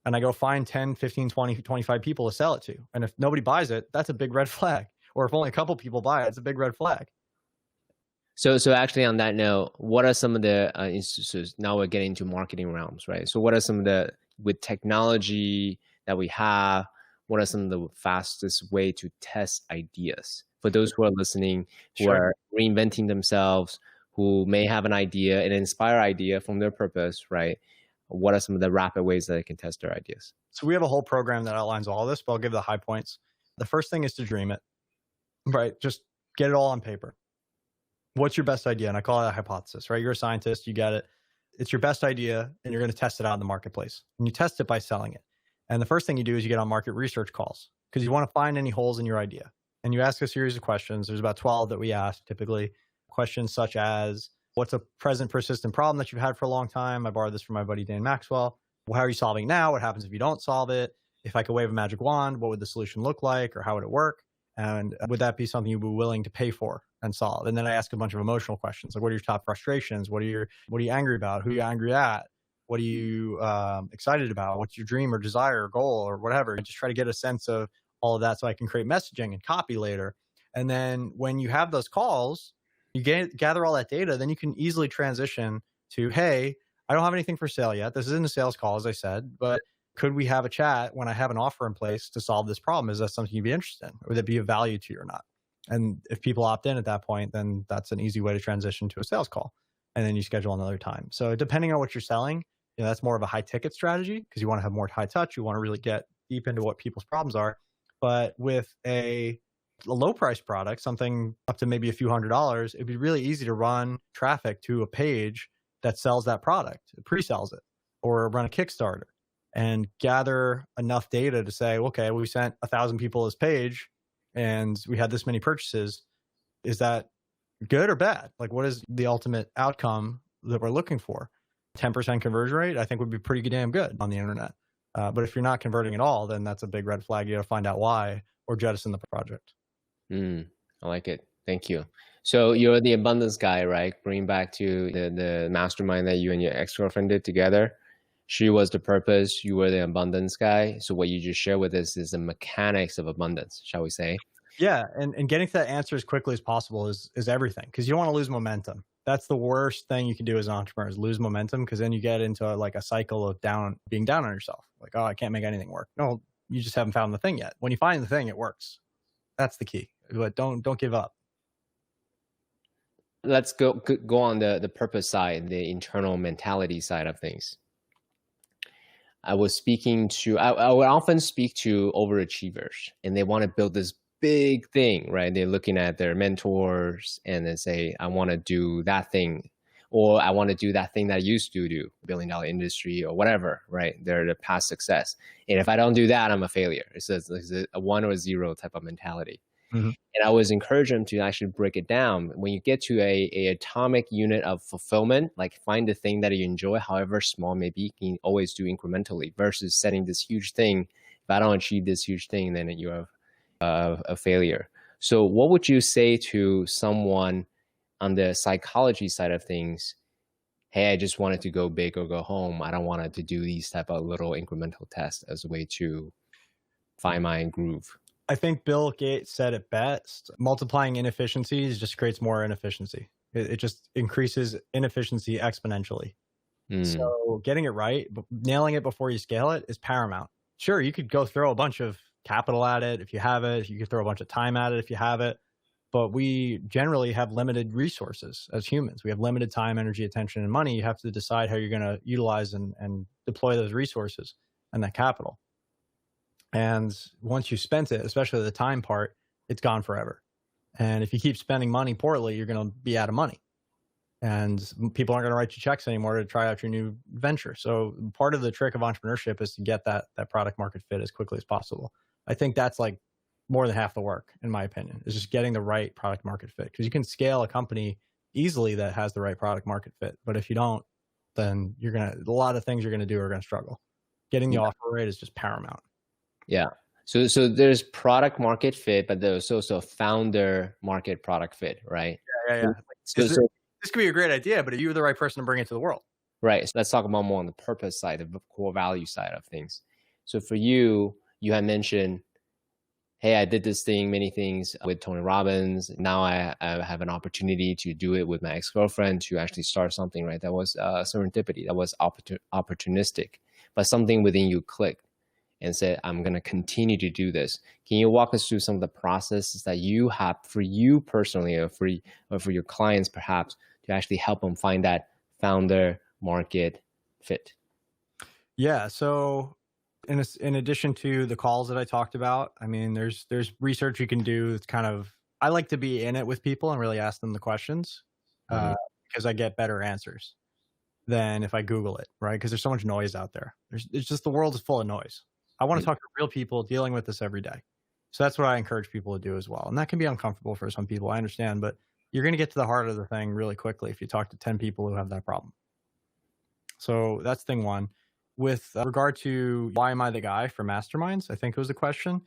and I go find 10, 15, 20, 25 people to sell it to. And if nobody buys it, that's a big red flag. Or if only a couple people buy it, it's a big red flag. So actually on that note, what are some of the instances, now we're getting into marketing realms, right? So what are some of with technology that we have, what are some of the fastest way to test ideas for those who are listening, who are reinventing themselves, who may have an idea, an inspired idea from their purpose, right? What are some of the rapid ways that they can test their ideas? So we have a whole program that outlines all this, but I'll give the high points. The first thing is to dream it, right? Just get it all on paper. What's your best idea? And I call it a hypothesis, right? You're a scientist, you get it. it's your best idea and you're going to test it out in the marketplace. And you test it by selling it. And the first thing you do is you get on market research calls because you want to find any holes in your idea. And you ask a series of questions. There's about 12 that we ask typically. Questions such as, what's a present persistent problem that you've had for a long time? I borrowed this from my buddy Dan Maxwell. Well, how are you solving it now? What happens if you don't solve it? If I could wave a magic wand, what would the solution look like, or how would it work? And would that be something you'd be willing to pay for and solve? And then I ask a bunch of emotional questions, like what are your top frustrations? What are you angry about? Who are you angry at? What are you excited about? What's your dream or desire or goal or whatever? And just try to get a sense of all of that so I can create messaging and copy later. And then when you have those calls, you gather all that data, then you can easily transition to, hey, I don't have anything for sale yet. This isn't a sales call, as I said, but could we have a chat when I have an offer in place to solve this problem? Is that something you'd be interested in? Would it be of value to you or not? And if people opt in at that point, then that's an easy way to transition to a sales call. And then you schedule another time. So depending on what you're selling, that's more of a high ticket strategy because you want to have more high touch. You want to really get deep into what people's problems are. But with a low price product, something up to maybe a few $100s, it'd be really easy to run traffic to a page that sells that product, pre-sells it, or run a Kickstarter and gather enough data to say, okay, we sent 1,000 people this page and we had this many purchases. Is that good or bad? Like, what is the ultimate outcome that we're looking for? 10% conversion rate, I think would be pretty damn good on the internet. But if you're not converting at all, then that's a big red flag. You got to find out why or jettison the project. I like it. Thank you. So you're the abundance guy, right? Bring back to the mastermind that you and your ex-girlfriend did together. She was the purpose. You were the abundance guy. So what you just shared with us is the mechanics of abundance, shall we say? Yeah. And getting to that answer as quickly as possible is everything, because you don't want to lose momentum. That's the worst thing you can do as an entrepreneur, is lose momentum, because then you get into a cycle of being down on yourself. Like, oh, I can't make anything work. No, you just haven't found the thing yet. When you find the thing, it works. That's the key. But don't give up. Let's go on the purpose side, the internal mentality side of things. I would often speak to overachievers, and they want to build this big thing, right? They're looking at their mentors and they say, I want to do that thing, or I want to do that thing that I used to do, $1 billion industry or whatever, right? They're the past success. And if I don't do that, I'm a failure. It's a 1 or 0 type of mentality. Mm-hmm. And I always encourage them to actually break it down. When you get to a atomic unit of fulfillment, like find the thing that you enjoy, however small it may be, you can always do incrementally, versus setting this huge thing. If I don't achieve this huge thing, then you're a failure. So what would you say to someone on the psychology side of things? Hey, I just wanted to go big or go home. I don't want to do these type of little incremental tests as a way to find my groove. I think Bill Gates said it best. Multiplying inefficiencies just creates more inefficiency. It just increases inefficiency exponentially. So getting it right, nailing it before you scale it is paramount. Sure, you could go throw a bunch of capital at it if you have it. You could throw a bunch of time at it if you have it. But we generally have limited resources as humans. We have limited time, energy, attention, and money. You have to decide how you're going to utilize and deploy those resources and that capital. And once you spent it, especially the time part, it's gone forever. And if you keep spending money poorly, you're going to be out of money. And people aren't going to write you checks anymore to try out your new venture. So part of the trick of entrepreneurship is to get that product market fit as quickly as possible. I think that's like more than half the work, in my opinion, is just getting the right product market fit. Because you can scale a company easily that has the right product market fit. But if you don't, then a lot of things you're going to do are going to struggle. Getting the offer rate is just paramount. Yeah. So there's product market fit, but there's also founder market product fit, right? Yeah. This could be a great idea, but if you're the right person to bring it to the world. Right. So let's talk about more on the purpose side, the core value side of things. So for you had mentioned, hey, I did this thing, many things with Tony Robbins. Now I have an opportunity to do it with my ex-girlfriend to actually start something, right? That was serendipity. That was opportunistic, but something within you clicked and said, I'm going to continue to do this. Can you walk us through some of the processes that you have for you personally, or for your clients perhaps, to actually help them find that founder market fit? Yeah. So in addition to the calls that I talked about, I mean, there's research you can do. It's kind of, I like to be in it with people and really ask them the questions because I get better answers. than if I Google it, right? Because there's so much noise out there. It's just the world is full of noise. I want to talk to real people dealing with this every day. So that's what I encourage people to do as well. And that can be uncomfortable for some people, I understand, but you're going to get to the heart of the thing really quickly if you talk to 10 people who have that problem. So that's thing one. With regard to why am I the guy for masterminds, I think it was the question.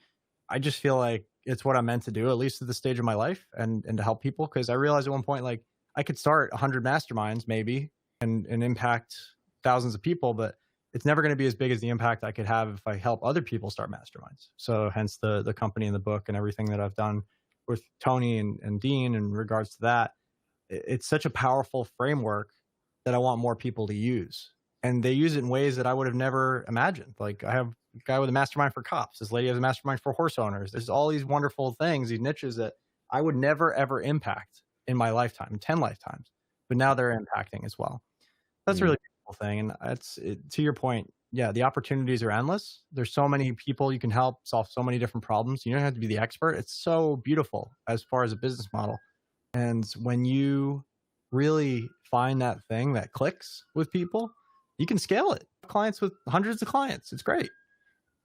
I just feel like it's what I'm meant to do, at least at this stage of my life, and to help people. Because I realized at one point, like, I could start 100 masterminds maybe and impact thousands of people, but it's never going to be as big as the impact I could have if I help other people start masterminds. So hence the company and the book and everything that I've done with Tony and Dean in regards to that. It's such a powerful framework that I want more people to use. And they use it in ways that I would have never imagined. Like, I have a guy with a mastermind for cops. This lady has a mastermind for horse owners. There's all these wonderful things, these niches that I would never, ever impact in my lifetime, 10 lifetimes. But now they're impacting as well. That's a really beautiful thing. And to your point, yeah, the opportunities are endless. There's so many people you can help solve so many different problems. You don't have to be the expert. It's so beautiful as far as a business model. And when you really find that thing that clicks with people, you can scale it. Clients with hundreds of clients. It's great.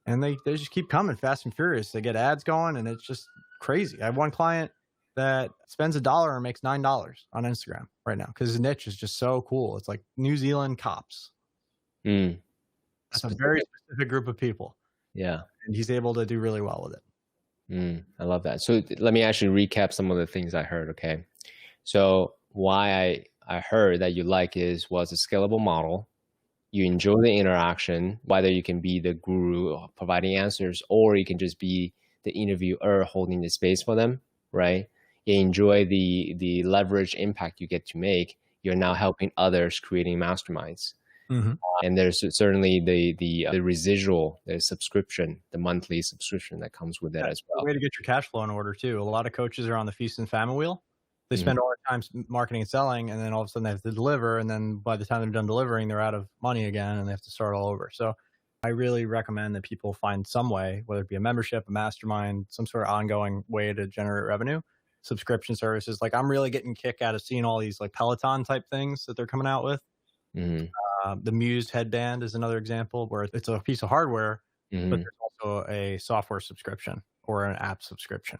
And they just keep coming fast and furious. They get ads going and it's just crazy. I have one client that spends $1 and makes $9 on Instagram right now because his niche is just so cool. It's like New Zealand cops. That's a very specific group of people. Yeah. And he's able to do really well with it. I love that. So let me actually recap some of the things I heard. Okay. So why I heard that you like was a scalable model. You enjoy the interaction, whether you can be the guru providing answers, or you can just be the interviewer holding the space for them, right? You enjoy the leverage impact you get to make. You're now helping others creating masterminds. And there's certainly the residual, the subscription, the monthly subscription that comes with it as well. A way to get your cash flow in order too. A lot of coaches are on the feast and famine wheel. They spend all their time marketing and selling, and then all of a sudden they have to deliver. And then by the time they're done delivering, they're out of money again and they have to start all over. So I really recommend that people find some way, whether it be a membership, a mastermind, some sort of ongoing way to generate revenue, subscription services. Like, I'm really getting a kick out of seeing all these like Peloton type things that they're coming out with. The Muse headband is another example where it's a piece of hardware, but there's also a software subscription or an app subscription.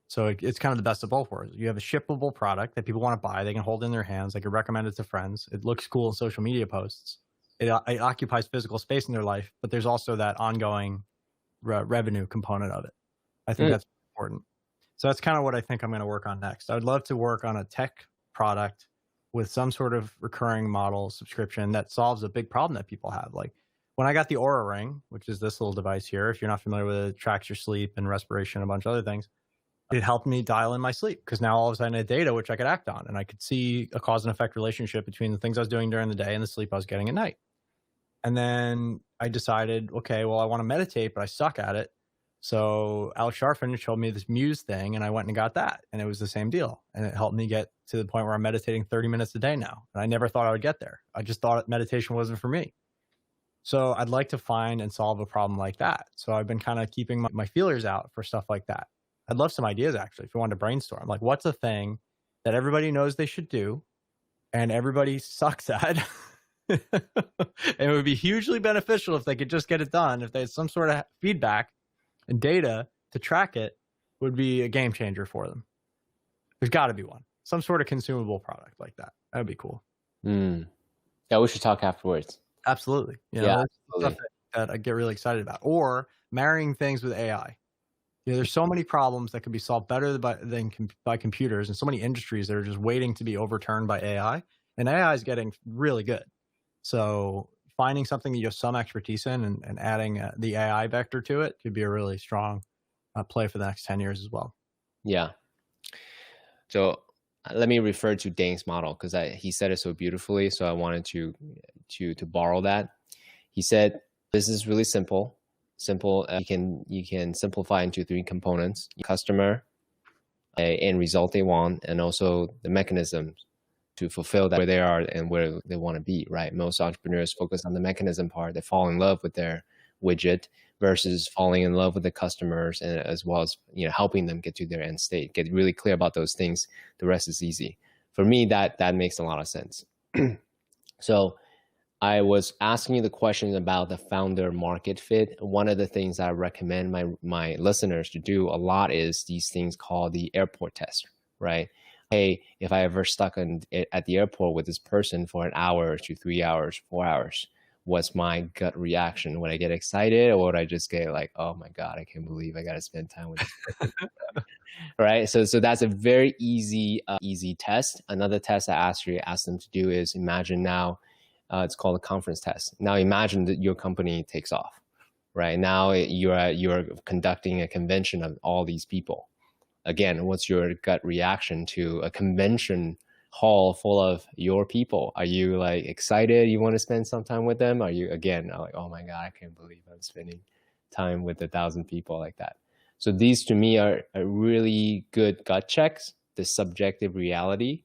So it's kind of the best of both worlds. You have a shippable product that people want to buy. They can hold in their hands. They can recommend it to friends. It looks cool in social media posts. It occupies physical space in their life, but there's also that ongoing revenue component of it. I think that's important. So that's kind of what I think I'm going to work on next. I'd love to work on a tech product with some sort of recurring model subscription that solves a big problem that people have. Like, when I got the Aura Ring, which is this little device here, if you're not familiar with it, it tracks your sleep and respiration, a bunch of other things. It helped me dial in my sleep because now all of a sudden I had data which I could act on, and I could see a cause and effect relationship between the things I was doing during the day and the sleep I was getting at night. And then I decided, okay, well, I want to meditate, but I suck at it. So Alex Sharfin showed me this Muse thing, and I went and got that, and it was the same deal. And it helped me get to the point where I'm meditating 30 minutes a day now. And I never thought I would get there. I just thought meditation wasn't for me. So I'd like to find and solve a problem like that. So I've been kind of keeping my feelers out for stuff like that. I'd love some ideas, actually, if you wanted to brainstorm. Like, what's a thing that everybody knows they should do and everybody sucks at? And it would be hugely beneficial if they could just get it done. If they had some sort of feedback and data to track it, would be a game changer for them. There's got to be one. Some sort of consumable product like that. That would be cool. Yeah, we should talk afterwards. Absolutely. That's stuff that I get really excited about. Or marrying things with AI. There's so many problems that can be solved better by computers, and so many industries that are just waiting to be overturned by AI. And AI is getting really good. So finding something that you have some expertise in and adding the AI vector to it could be a really strong play for the next 10 years as well. Yeah. So let me refer to Dane's model because he said it so beautifully. So I wanted to borrow that. He said, this is really simple. You can simplify into 3 components: customer, end result they want, and also the mechanisms to fulfill that, where they are and where they want to be, right? Most entrepreneurs focus on the mechanism part. They fall in love with their widget versus falling in love with the customers, and as well as helping them get to their end state. Get really clear about those things. The rest is easy. For me, that makes a lot of sense. So I was asking you the question about the founder market fit. One of the things I recommend my listeners to do a lot is these things called the airport test, right? Hey, if I ever stuck at the airport with this person for an hour to 3 hours, 4 hours, what's my gut reaction? Would I get excited, or would I just get like, oh my God, I can't believe I got to spend time with this person? Right. So that's a very easy test. Another test I ask them to do is imagine now, it's called a conference test. Now imagine that your company takes off, right? Now you're conducting a convention of all these people. Again, what's your gut reaction to a convention hall full of your people? Are you like excited? You want to spend some time with them? Are you again like, oh my God, I can't believe I'm spending time with 1,000 people like that? So these to me are really good gut checks, the subjective reality,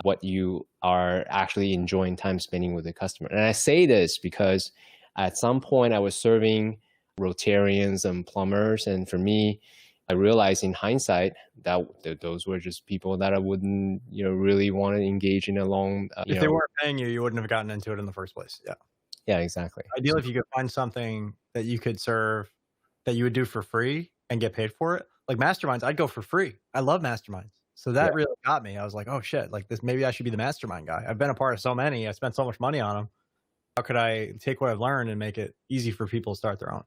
what you are actually enjoying time spending with the customer. And I say this because at some point I was serving Rotarians and plumbers. And for me, I realized in hindsight that those were just people that I wouldn't, really want to engage in a long, If they weren't paying you, you wouldn't have gotten into it in the first place. Yeah. Yeah, exactly. Ideally, if you could find something that you could serve that you would do for free and get paid for it, like masterminds, I'd go for free. I love masterminds. So that really got me. I was like, oh shit, like this, maybe I should be the mastermind guy. I've been a part of so many. I spent so much money on them. How could I take what I've learned and make it easy for people to start their own?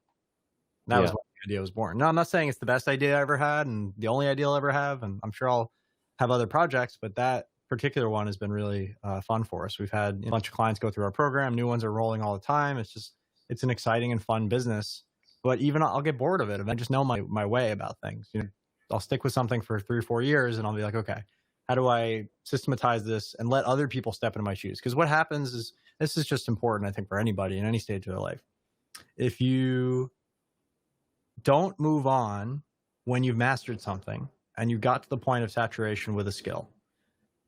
And that was when the idea was born. No, I'm not saying it's the best idea I ever had and the only idea I'll ever have. And I'm sure I'll have other projects, but that particular one has been really fun for us. We've had a bunch of clients go through our program. New ones are rolling all the time. It's an exciting and fun business, but even I'll get bored of it. I just know my way about things. I'll stick with something for 3 or 4 years and I'll be like, okay, how do I systematize this and let other people step into my shoes? Because what happens is, this is just important, I think, for anybody in any stage of their life. If you don't move on when you've mastered something and you've got to the point of saturation with a skill,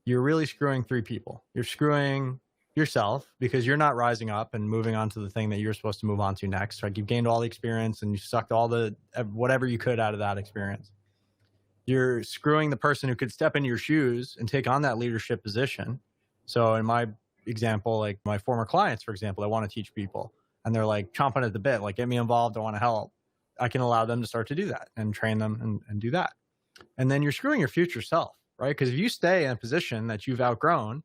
you're really screwing 3 people. You're screwing yourself because you're not rising up and moving on to the thing that you're supposed to move on to next. Right? You've gained all the experience and you sucked all the whatever you could out of that experience. You're screwing the person who could step into your shoes and take on that leadership position. So in my example, like my former clients, for example, I want to teach people and they're like chomping at the bit, like get me involved, I want to help. I can allow them to start to do that and train them and do that. And then you're screwing your future self, right? Because if you stay in a position that you've outgrown,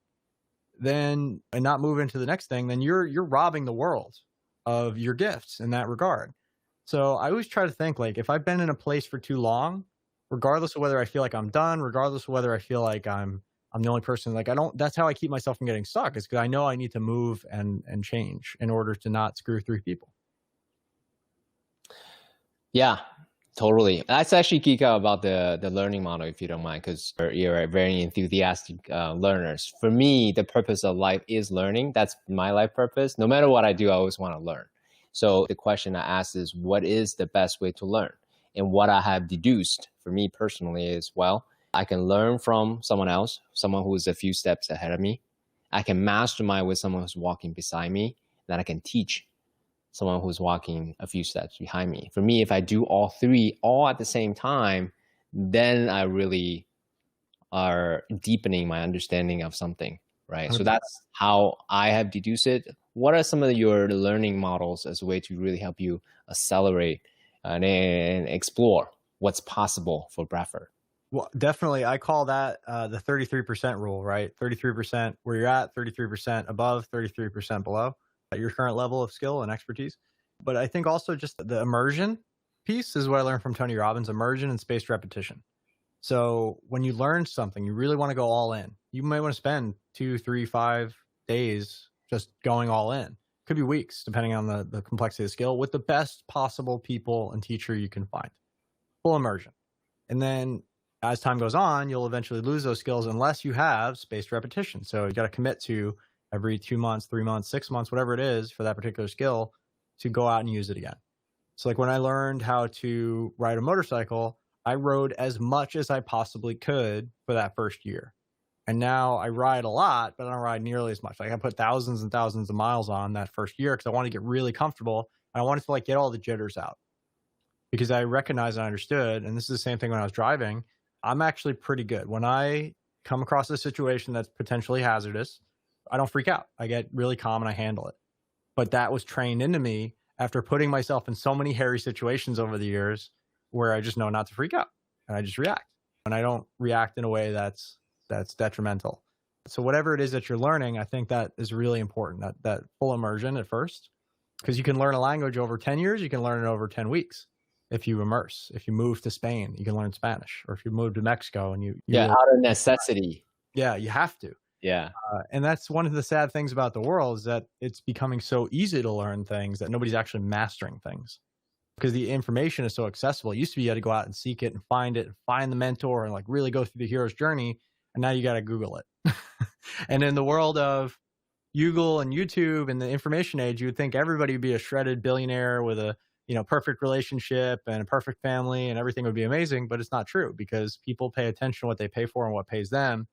then and not move into the next thing, then you're robbing the world of your gifts in that regard. So I always try to think like if I've been in a place for too long, regardless of whether I feel like I'm done, regardless of whether I feel like I'm the only person, like that's how I keep myself from getting stuck, is because I know I need to move and change in order to not screw 3 people. Yeah, totally. Let's actually geek out about the learning model, if you don't mind, because you're very enthusiastic learners. For me, the purpose of life is learning. That's my life purpose. No matter what I do, I always want to learn. So the question I ask is, what is the best way to learn? And what I have deduced for me personally is, well, I can learn from someone else, someone who is a few steps ahead of me. I can mastermind with someone who's walking beside me. Then I can teach someone who's walking a few steps behind me. For me, if I do all 3 all at the same time, then I really are deepening my understanding of something, right? 100%. So that's how I have deduced it. What are some of your learning models as a way to really help you accelerate and explore what's possible for Bradford? Well, definitely. I call that the 33% rule, right? 33% where you're at, 33% above, 33% below at your current level of skill and expertise. But I think also just the immersion piece is what I learned from Tony Robbins, immersion and spaced repetition. So when you learn something, you really want to go all in. You might want to spend 2, 3, 5 days just going all in. Could be weeks, depending on the complexity of the skill, with the best possible people and teacher you can find. Full immersion. And then as time goes on, you'll eventually lose those skills unless you have spaced repetition. So you got to commit to every 2 months, 3 months, 6 months, whatever it is for that particular skill, to go out and use it again. So like when I learned how to ride a motorcycle, I rode as much as I possibly could for that first year. And now I ride a lot, but I don't ride nearly as much. Like I put thousands and thousands of miles on that first year because I want to get really comfortable. And I wanted to like get all the jitters out because I recognized and understood. And this is the same thing when I was driving. I'm actually pretty good. When I come across a situation that's potentially hazardous, I don't freak out. I get really calm and I handle it. But that was trained into me after putting myself in so many hairy situations over the years where I just know not to freak out and I just react. And I don't react in a way that's detrimental. So whatever it is that you're learning, I think that is really important, that full immersion at first, because you can learn a language over 10 years, you can learn it over 10 weeks. If you immerse, if you move to Spain, you can learn Spanish, or if you move to Mexico and you Yeah, really, out of necessity. yeah, you have to. Yeah. And that's one of the sad things about the world, is that it's becoming so easy to learn things that nobody's actually mastering things, because the information is so accessible. It used to be you had to go out and seek it and find the mentor and like really go through the hero's journey. And now you got to Google it. And in the world of Google and YouTube and the information age, you would think everybody would be a shredded billionaire with a, perfect relationship and a perfect family and everything would be amazing. But it's not true, because people pay attention to what they pay for and what pays them.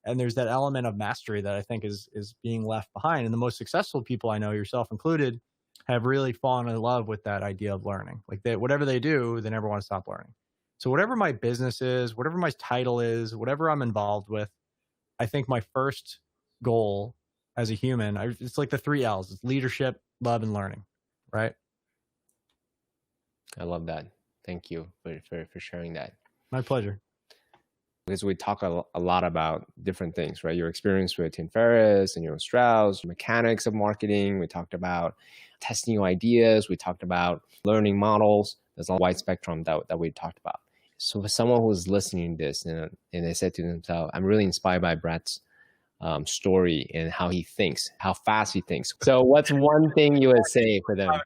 And there's that element of mastery that I think is being left behind. And the most successful people I know, yourself included, have really fallen in love with that idea of learning. Like whatever they do, they never want to stop learning. So whatever my business is, whatever my title is, whatever I'm involved with, I think my first goal as a human, it's like the 3 L's. It's leadership, love, and learning, right? I love that. Thank you for sharing that. My pleasure. Because we talk a lot about different things, right? Your experience with Tim Ferriss and Strauss, mechanics of marketing. We talked about testing new ideas. We talked about learning models. There's a wide spectrum that we talked about. So for someone who's listening to this and they said to themselves, I'm really inspired by Brad's story and how he thinks, how fast he thinks. So what's one thing you would say for them?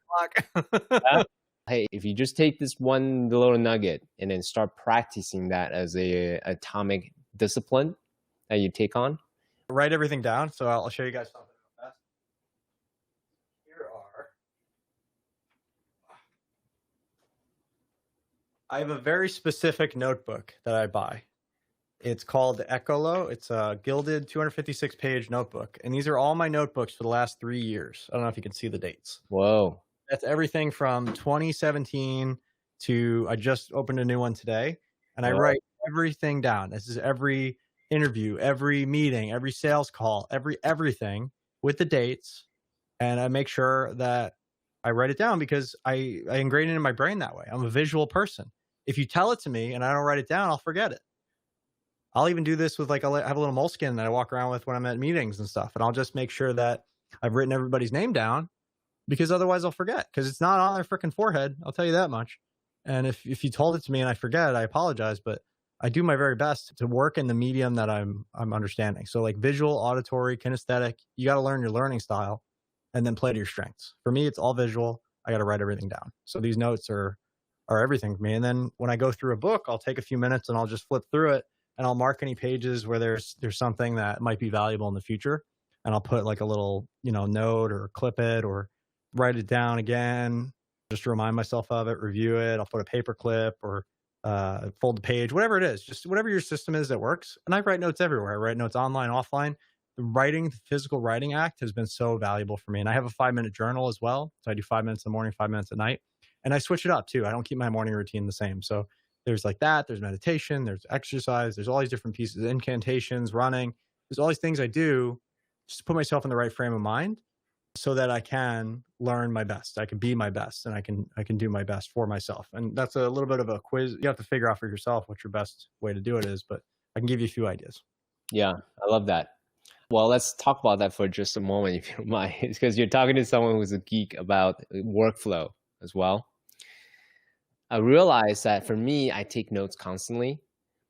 Hey, if you just take this one little nugget and then start practicing that as a atomic discipline that you take on. Write everything down. So I'll show you guys something real fast. I have a very specific notebook that I buy. It's called Ecolo. It's a gilded 256-page notebook. And these are all my notebooks for the last 3 years. I don't know if you can see the dates. Whoa. That's everything from 2017 to I just opened a new one today. And I write everything down. This is every interview, every meeting, every sales call, everything with the dates. And I make sure that I write it down because I ingrain it in my brain that way. I'm a visual person. If you tell it to me and I don't write it down, I'll forget it. I'll even do this with I have a little moleskin that I walk around with when I'm at meetings and stuff. And I'll just make sure that I've written everybody's name down, because otherwise I'll forget, because it's not on their freaking forehead. I'll tell you that much. And if you told it to me and I forget, I apologize, but I do my very best to work in the medium that I'm understanding. So like visual, auditory, kinesthetic, you got to learn your learning style and then play to your strengths. For me, it's all visual. I got to write everything down. So these notes are everything for me. And then when I go through a book, I'll take a few minutes and I'll just flip through it and I'll mark any pages where there's something that might be valuable in the future. And I'll put like a little, note or clip it or write it down again, just to remind myself of it, review it. I'll put a paper clip or fold the page, whatever it is, just whatever your system is that works. And I write notes everywhere. I write notes online, offline. The physical writing act has been so valuable for me. And I have a 5-minute journal as well. So I do 5 minutes in the morning, 5 minutes at night. And I switch it up too. I don't keep my morning routine the same. So there's like that, there's meditation, there's exercise, there's all these different pieces, incantations, running. There's all these things I do just to put myself in the right frame of mind so that I can learn my best. I can be my best and I can do my best for myself. And that's a little bit of a quiz. You have to figure out for yourself what your best way to do it is, but I can give you a few ideas. Yeah, I love that. Well, let's talk about that for just a moment, if you don't mind, because you're talking to someone who's a geek about workflow as well. I realize that for me, I take notes constantly,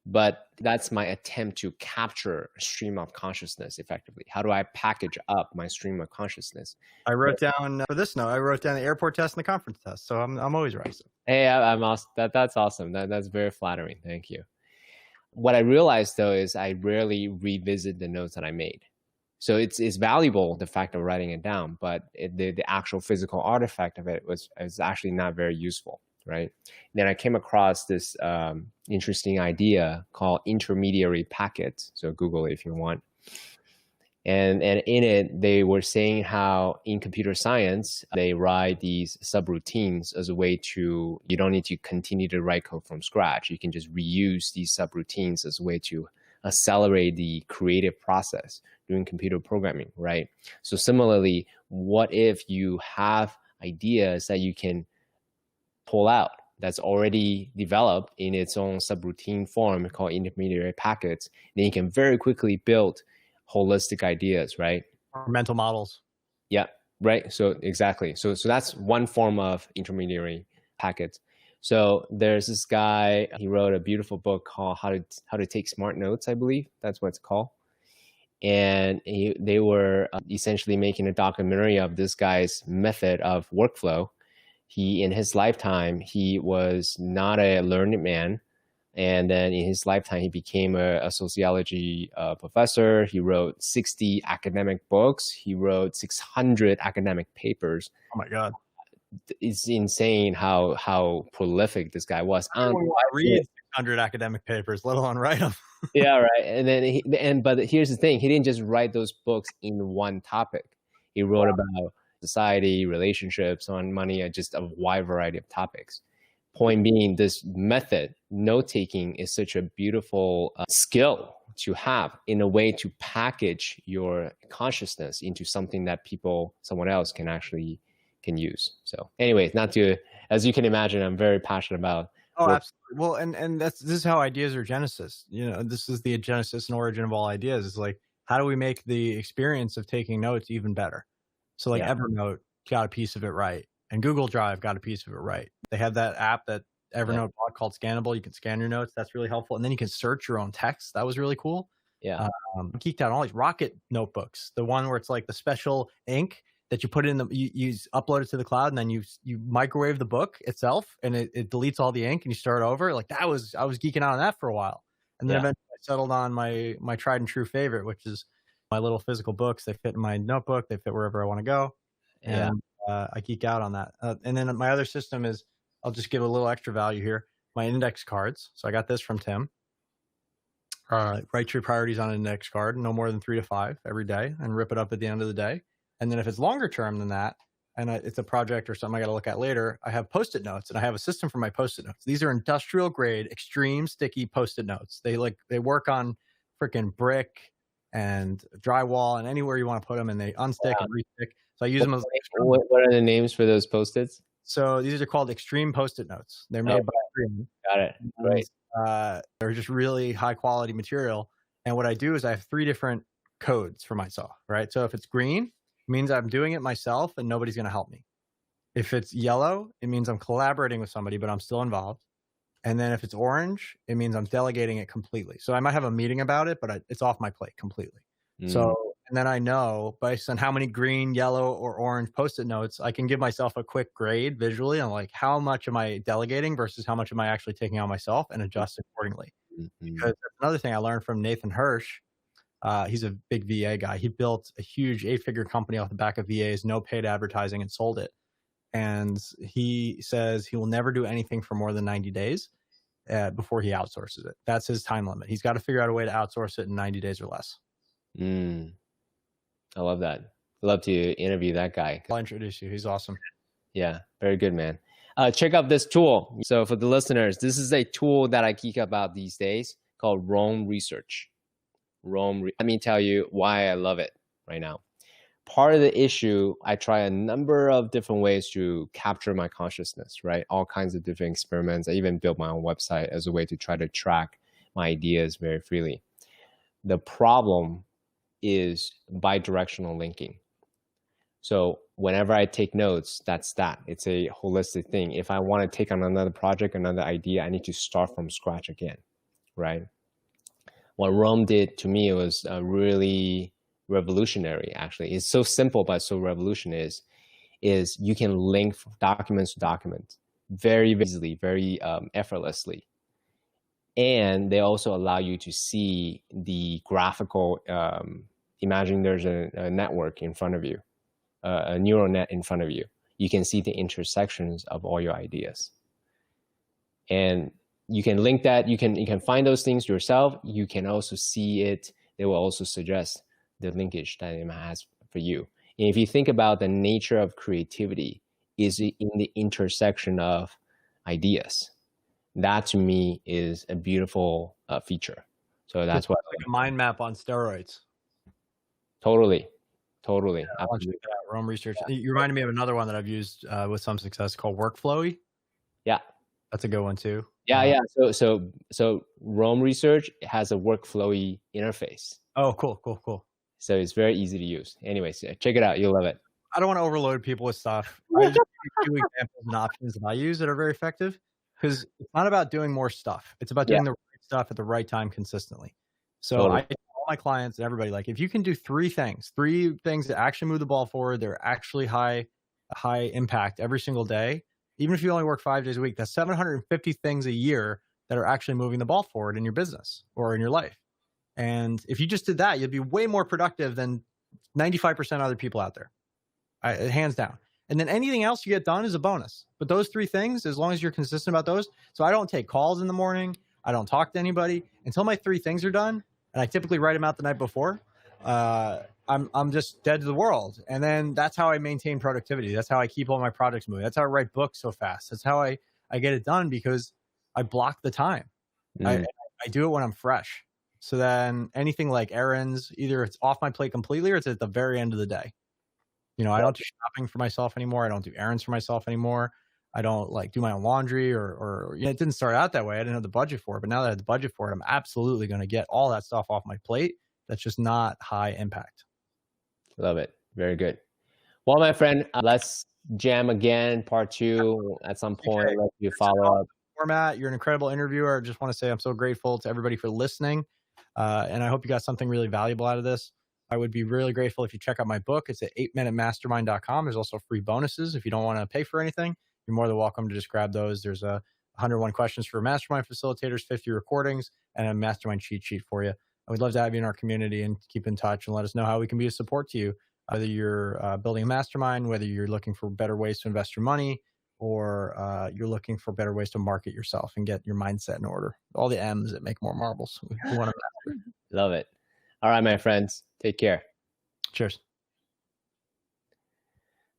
but that's my attempt to capture a stream of consciousness effectively. How do I package up my stream of consciousness? I wrote down for this note, I wrote down the airport test and the conference test. So I'm always right. Hey, I'm awesome. That's awesome. That's very flattering. Thank you. What I realized though is I rarely revisit the notes that I made. So it's valuable, the fact of writing it down, but the actual physical artifact of it was actually not very useful, right? Then I came across this interesting idea called intermediary packets. So Google it if you want. And in it, they were saying how in computer science, they write these subroutines as a way to, you don't need to continue to write code from scratch. You can just reuse these subroutines as a way to accelerate the creative process doing computer programming, right? So similarly, what if you have ideas that you can pull out that's already developed in its own subroutine form called intermediary packets, then you can very quickly build holistic ideas, right? Or mental models. Yeah, right. So exactly. So that's one form of intermediary packets. So there's this guy, he wrote a beautiful book called How to Take Smart Notes, I believe that's what it's called. And they were essentially making a documentary of this guy's method of workflow. He, in his lifetime, he was not a learned man. And then in his lifetime, he became a sociology professor. He wrote 60 academic books. He wrote 600 academic papers. Oh my God. It's insane how prolific this guy was. I read 600 academic papers, let alone write them. Yeah, right. And then but here's the thing: he didn't just write those books in one topic. He wrote about society, relationships, on money, just a wide variety of topics. Point being, this method, note taking, is such a beautiful skill to have in a way to package your consciousness into something that someone else can actually use. So anyway, not to, as you can imagine, I'm very passionate about. Oh, absolutely. Well, and this is how ideas are genesis. This is the genesis and origin of all ideas. It's like, how do we make the experience of taking notes even better? So like Evernote got a piece of it right, and Google Drive got a piece of it right. They have that app that Evernote bought called Scannable. You can scan your notes. That's really helpful. And then you can search your own text. That was really cool. Yeah. Geeked out on all these Rocket notebooks. The one where it's like the special ink that you put in you upload it to the cloud, and then you microwave the book itself, and it deletes all the ink, and you start over. Like I was geeking out on that for a while, and then eventually I settled on my tried and true favorite, which is my little physical books. They fit in my notebook. They fit wherever I want to go, and I geek out on that. And then my other system is, I'll just give a little extra value here, my index cards. So I got this from Tim. Write your priorities on an index card, no more than 3 to 5 every day, and rip it up at the end of the day. And then if it's longer term than that, and it's a project or something I got to look at later, I have Post-it notes, and I have a system for my Post-it notes. These are industrial grade, extreme sticky Post-it notes. They work on freaking brick and drywall and anywhere you want to put them, and they unstick and restick. So I use them as what are the names for those Post-its? So these are called extreme Post-it notes. They're made by Extreme. Got it. Right. They're just really high quality material. And what I do is I have 3 different codes for myself, right? So if it's green, it means I'm doing it myself and nobody's going to help me. If it's yellow, it means I'm collaborating with somebody, but I'm still involved. And then if it's orange, it means I'm delegating it completely. So I might have a meeting about it, but it's off my plate completely. So, and then I know based on how many green, yellow, or orange Post-it notes, I can give myself a quick grade visually on like how much am I delegating versus how much am I actually taking on myself, and adjust accordingly. Because that's another thing I learned from Nathan Hirsch. He's a big VA guy. He built a huge 8-figure company off the back of VAs, no paid advertising, and sold it. And he says he will never do anything for more than 90 days before he outsources it. That's his time limit. He's got to figure out a way to outsource it in 90 days or less. I love that. I'd love to interview that guy. I'll introduce you. He's awesome. Yeah, very good, man. Check out this tool. So for the listeners, this is a tool that I geek about these days called Rome Research. Let me tell you why I love it right now. Part of the issue, I try a number of different ways to capture my consciousness, right? All kinds of different experiments. I even built my own website as a way to try to track my ideas very freely. The problem is bidirectional linking. So whenever I take notes, that's that. It's a holistic thing. If I want to take on another project, another idea, I need to start from scratch again, right? What Rome did to me was really revolutionary, actually. It's so simple, but so revolutionary is you can link documents to documents very easily, very effortlessly. And they also allow you to see the graphical, imagine there's a network in front of you, a neural net in front of you. You can see the intersections of all your ideas. And you can link that, you can find those things yourself. You can also see it. They will also suggest the linkage that it has for you. And if you think about the nature of creativity is in the intersection of ideas. That to me is a beautiful feature. So So that's it's what like a mind map on steroids. totally, Yeah, I want to check that out. Rome Research. You reminded me of another one that I've used with some success called Workflowy. Yeah. That's a good one too. Yeah. So Rome Research has a workflowy interface. Oh, cool. So it's very easy to use. Anyways, check it out. You'll love it. I don't want to overload people with stuff. I just give you 2 examples and options that I use that are very effective, because it's not about doing more stuff. It's about doing the right stuff at the right time consistently. So Totally. I tell all my clients and everybody, like, if you can do 3 things that actually move the ball forward, they're actually high impact every single day. Even if you only work 5 days a week, that's 750 things a year that are actually moving the ball forward in your business or in your life. And if you just did that, you'd be way more productive than 95% of other people out there. Hands down. And then anything else you get done is a bonus. But those 3 things, as long as you're consistent about those. So I don't take calls in the morning. I don't talk to anybody until my 3 things are done. And I typically write them out the night before. I'm just dead to the world. And then that's how I maintain productivity. That's how I keep all my projects moving. That's how I write books so fast. That's how I get it done, because I block the time. I do it when I'm fresh. So then anything like errands, either it's off my plate completely or it's at the very end of the day. You know, I don't do shopping for myself anymore. I don't do errands for myself anymore. I don't like do my own laundry or you know, it didn't start out that way. I didn't have the budget for it, but now that I have the budget for it, I'm absolutely going to get all that stuff off my plate. That's just not high impact. Love it. Very good. Well, my friend, let's jam again, part 2 at some point. Let you follow up. Format. You're an incredible interviewer. I just want to say I'm so grateful to everybody for listening. And I hope you got something really valuable out of this. I would be really grateful if you check out my book. It's at 8minutemastermind.com. There's also free bonuses. If you don't want to pay for anything, you're more than welcome to just grab those. There's 101 questions for mastermind facilitators, 50 recordings, and a mastermind cheat sheet for you. I would love to have you in our community and keep in touch and let us know how we can be a support to you. Whether you're building a mastermind, whether you're looking for better ways to invest your money, or you're looking for better ways to market yourself and get your mindset in order. All the M's that make more marbles. We want to Love it. All right, my friends. Take care. Cheers.